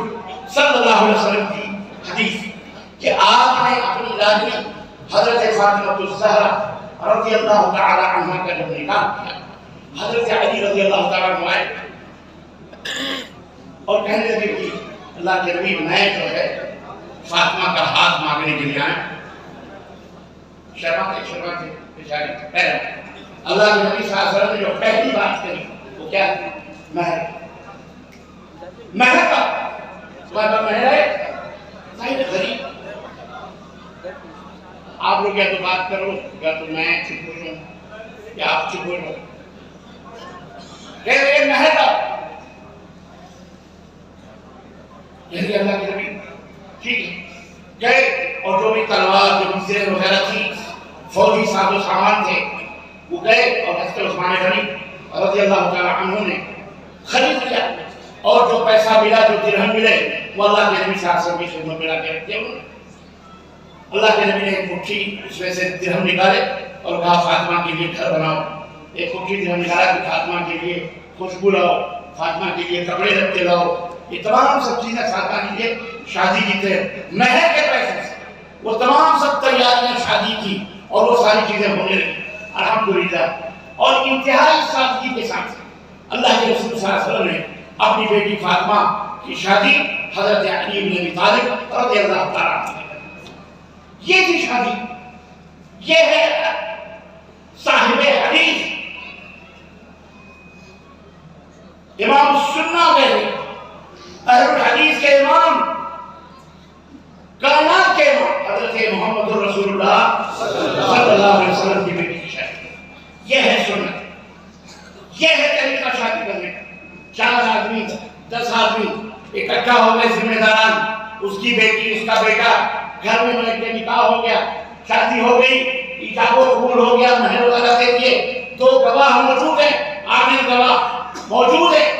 صلی اللہ علیہ وسلم کی حدیث کہ آپ نے اپنی لاڈلی حضرت فاطمہ الزہرا رضی اللہ تعالی عنہا کا جب نکاح کیا، حضرت علی رضی اللہ تعالی عنہ آئے اور کہنے لگے کہ اللہ کے نبی میں جو ہے فاطمہ کا ہاتھ مانگنے کے لیے آئے. شرماتے بیچارے. پہلا اللہ کے نبی صلی اللہ علیہ وسلم نے جو پہلی بات کہی وہ کیا ہے؟ مہر. مہر کا تمہارا مہر ہے ظاہر غریب. آپ لوگ یا تو بات کرو یا تو میں چپ ہو جاؤں یا آپ چپ ہو جاؤ. کہہ رہے مہر کا یعنی اللہ کے نبی ٹھیک ہے گئے اور جو بھی تلوار جو بھی زیر وغیرہ تھی فوجی ساز و سامان تھے وہ گئے اور حضرت عثمان غنی رضی اللہ تعالی عنہ نے خرید لیا اور جو پیسہ ملا جو درہم ملے وہ اللہ کے نبی صلی اللہ علیہ وسلم کی خدمت میں لا کے رکھ دیا. اللہ کے نبی نے ایک مٹھی اس میں سے درہم نکالے اور کہا فاطمہ کے لیے گھر بناؤ. ایک مٹھی درہم نکالا کہ فاطمہ کے لیے خوشبو لاؤ، فاطمہ کے لیے کپڑے رکھتے لاؤ. یہ تمام سب چیزیں فاطمہ کے لیے شادی کی تھے مہر کے پیسے سے. وہ تمام سب تیاریاں شادی کی اور وہ ساری چیزیں ہونے لگی الحمدللہ. اور انتہائی سادگی کے ساتھ اللہ کے رسول صلی اللہ علیہ وسلم نے اپنی بیٹی فاطمہ کی شادی حضرت علی بن ابی طالب رضی اللہ تعالیٰ عنہ. یہ تھی شادی. یہ ہے صاحب حدیث امام السنہ کے اہل الحدیث کے امام کائنات کے امام حضرت محمد رسول اللہ صلی اللہ علیہ وسلم کی بیٹی کی شادی. یہ ہے سنت. یہ ہے طریقہ شادی کرنے کا. 4 آدمی 10 آدمی اکٹھا ہو گئے ذمہ داران، اس کی بیٹی اس کا بیٹا گھر میں ملک کے نکاح ہو گیا، شادی ہو گئی، ایجاب و قبول ہو گیا، مہر وغیرہ دے دیے، 2 گواہ موجود ہیں، عادل گواہ موجود ہیں،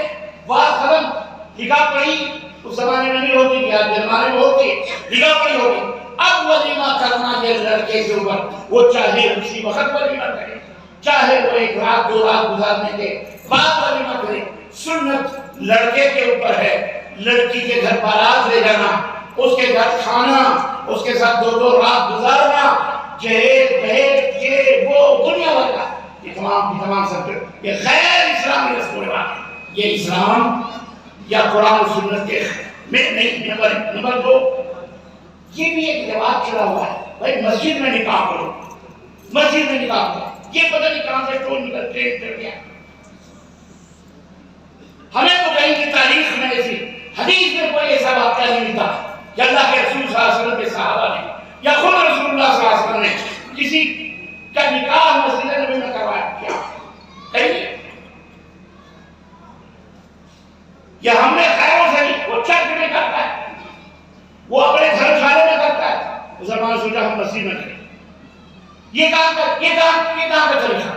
بات ختم. نکاح پڑھی اس زمانے میں نہیں ہوتی تھی، آج زمانے میں ہوتی ہے. نکاح پڑھی ہوگی. اب ولیمہ کرنا یہ لڑکے کے اوپر، وہ چاہے اسی وقت ولیمہ کرے، چاہے وہ 1 رات 2 رات گزارنے کے بعد ولیمہ کرے. سنت لڑکے کے اوپر ہے، لڑکی کے گھر بارات لے جانا، اس کے گھر کھانا، اس کے ساتھ 2 رات گزارنا، جہیز بہیز یہ وہ دنیا بھر کا یہ تمام سب یہ غیر اسلامی رسم و رواج ہے۔ یہ اسلام یا قرآن و سنت کے میں نہیں۔ نمبر 2 یہ بھی ایک رواج چلا ہوا ہے، بھائی مسجد میں نکاح کرو، مسجد میں نکاح کرو، یہ پتہ نہیں کہاں سے ٹول نکل کر گیا۔ ہمیں تو کہیں کی تاریخ میں ایسی حدیث میں کوئی ایسا واقعہ نہیں ملتا کہ اللہ کے رسول صلی اللہ علیہ وسلم کے صحابہ نے یا خود رسول اللہ صلی اللہ علیہ وسلم نے کسی کا نکاح مسجد نبی میں کروایا کیا کہیں؟ یا ہم نے خیروں سے نہیں، وہ چرچ میں کرتا ہے، وہ اپنے گھر خانے میں کرتا ہے، مسلمان سوچا ہم مسجد میں کریں۔ یہ کام کا طریقہ ہے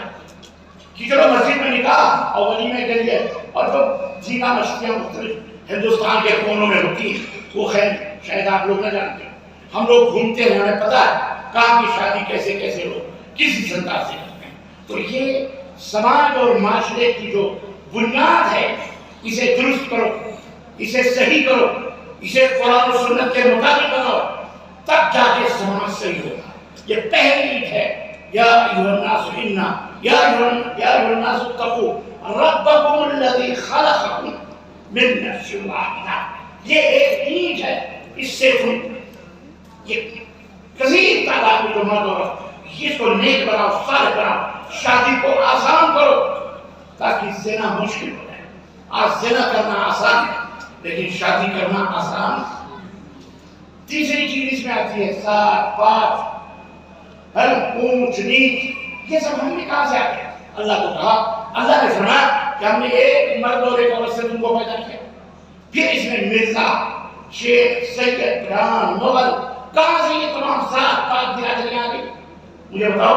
کہ چلو مسجد میں نکاح اور ولیمے کے لیے اور جو جینا مشقیاں مختلف ہندوستان کے کونوں میں ہوتی ہیں، وہ خیر شاید آپ لوگ نہ جانتے ہیں، ہم لوگ گھومتے ہیں، ہمیں پتہ ہے کہاں کی شادی کیسے لوگ کس انداز سے کرتے ہیں۔ تو یہ سماج اور معاشرے کی جو بنیاد ہے، اسے درست کرو، اسے صحیح کرو، اسے قرآن و سنت کے مطابق بناؤ، تب جا کے سماج صحیح ہوگا۔ یہ پہلی عید ہے، یا ایھا الناس اتقوا ربکم الذی خلقکم من نفس واحدہ۔ یہ ایک عید ہے، اس سے تم یہ کثیر تعداد میں جو مرد عورت اس کو نیک بناؤ، صالح بناؤ، شادی کو آسان کرو تاکہ زنا مشکل ہو جائے۔ آج زنا کرنا آسان ہے لیکن شادی کرنا آسان ہے۔ تیسری چیز اس میں آتی ہے سات پات، اونچ نیچ، یہ سب ہم نے کہاں سے آ گیا؟ اللہ کو کہا، اللہ نے فرمایا کہ ہم نے ایک مرد اور ایک عورت سے تم کو پیدا کیا۔ پھر اس میں مرزا، شیخ، سید، پٹھان، مغل، کہاں سے یہ تمام سات پات برادریاں آ گئی؟ مجھے بتاؤ،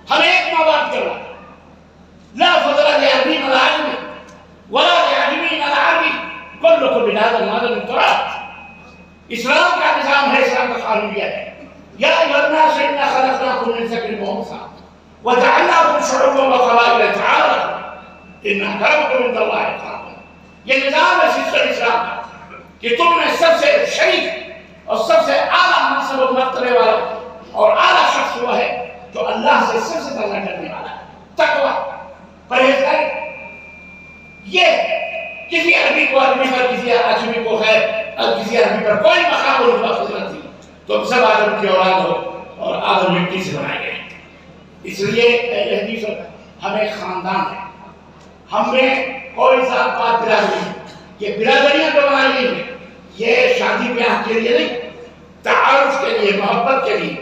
ہم ایک ماں باپ کے بعد لا فضل لعربی علی عجمی ولا لعجمی علی عربی کلکم من آدم وآدم من تراب۔ اسلام کا نظام ہے، اسلام کا قانون یہ ہے، یا ایھا الناس انا خلقناکم من ذکر وانثی وجعلناکم شعوبا وقبائل لتعارفوا ان اکرمکم عند اللہ اتقاکم۔ یہ نظام ہے سسٹم اسلام کا کہ تم میں سب سے شریف اور سب سے اعلیٰ منصب و مرتبے والا اور اعلیٰ شخص وہ ہے جو اللہ سے سب سے زیادہ ڈرنے والا ہے، تقویٰ، پرہیزگاری۔ یہ کسی عربی کو عربی پر، کسی عجمی کو خیر، کسی عربی پر کوئی مقام و رتبہ فضیلت نہیں۔ تم سب آدم کی اولاد ہو اور آدم مٹی سے بنائے گئے۔ اس لیے اہل حدیث ہمیں خاندان ہے، ہمیں کوئی ذات پات برادری نہیں، یہ برادریاں جو بنائی گئی ہیں یہ شادی بیاہ کے لیے نہیں، تعارف کے لیے، محبت کے لیے۔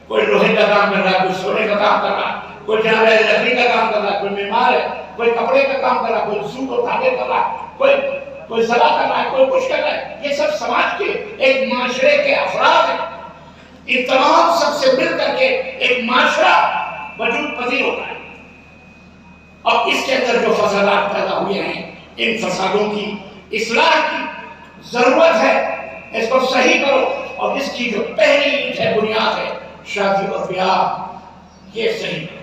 کوئی لوہے کا کام کر رہا ہے، کوئی سونے کا کام کر رہا ہے، کوئی جناب لکڑی کا کام کر رہا ہے، کوئی معمار ہے، کوئی کپڑے کا کام کر رہا ہے، کوئی سوٹ و دھاگے کر رہا ہے، کوئی زرع کر رہا ہے، کوئی کچھ کر رہا ہے۔ یہ سب سماج کے ایک معاشرے کے افراد ہیں، یہ تمام سب سے مل کر کے ایک معاشرہ وجود پذیر ہوتا ہے۔ اب اس کے اندر جو فسادات پیدا ہوئے ہیں، ان فسادوں کی اصلاح کی ضرورت ہے، اس کو صحیح کرو، اور اس کی جو پہلی عید ہے، بنیاد ہے شادی اور بیاہ، یہ صحیح کرو،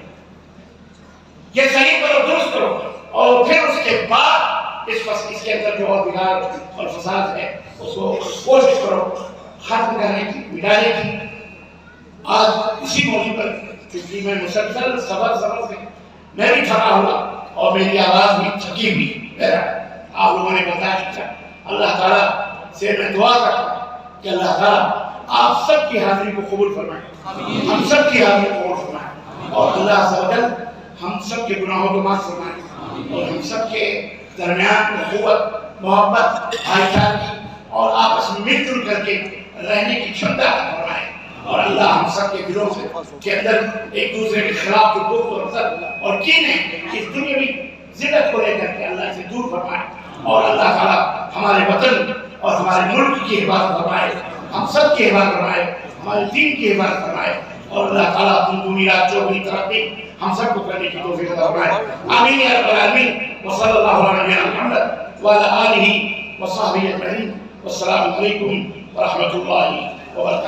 یہ صحیح کرو، درست کرو، اور پھر اس کے بعد اس کے اندر جو اور بگاڑ اور فساد ہے اس کو کوشش کرو ختم کرنے کی، مٹانے کی۔ آج اسی موضوع پر کیونکہ میں مسلسل سبق سے میں بھی تھکا ہوا اور میری آواز بھی تھکی ہوئی، آپ لوگوں نے بتایا، اللہ تعالیٰ سے میں دعا کرتا ہوں کہ اللہ تعالیٰ آپ سب کی حاضری کو قبول فرمائے، ہم سب کی حاضری کو قبول فرمائے، اور اللہ عز و جل ہم سب کے گناہوں کو معاف فرمائے، اور ہم سب کے درمیان قوت، محبت، بھائی چارگی اور آپس میں مل جل کر کے رہنے کی چھمتا فرمائے، اور اللہ ہم سب کے دلوں سے کے اندر ایک دوسرے کے خلاف جو بغض اور حسد اور کینے اس دنیاوی ذلت کو لے کر کے اللہ سے دور فرمائے، اور اللہ تعالیٰ ہمارے وطن اور ہمارے ملک کی حفاظت فرمائے، ہم سب کی حفاظت فرمائے، ہمارے دین کی حفاظت فرمائے، اور اللہ تعالیٰ دنیا چوگنی ترقی ہم سب کو کرنے کی توفیق عطا فرمائے۔ آمین یا رب العالمین، وصلی اللہ علی نبینا محمد وعلی آلہ وصحبہ اجمعین، والسلام علیکم ورحمۃ اللہ وبرکاتہ۔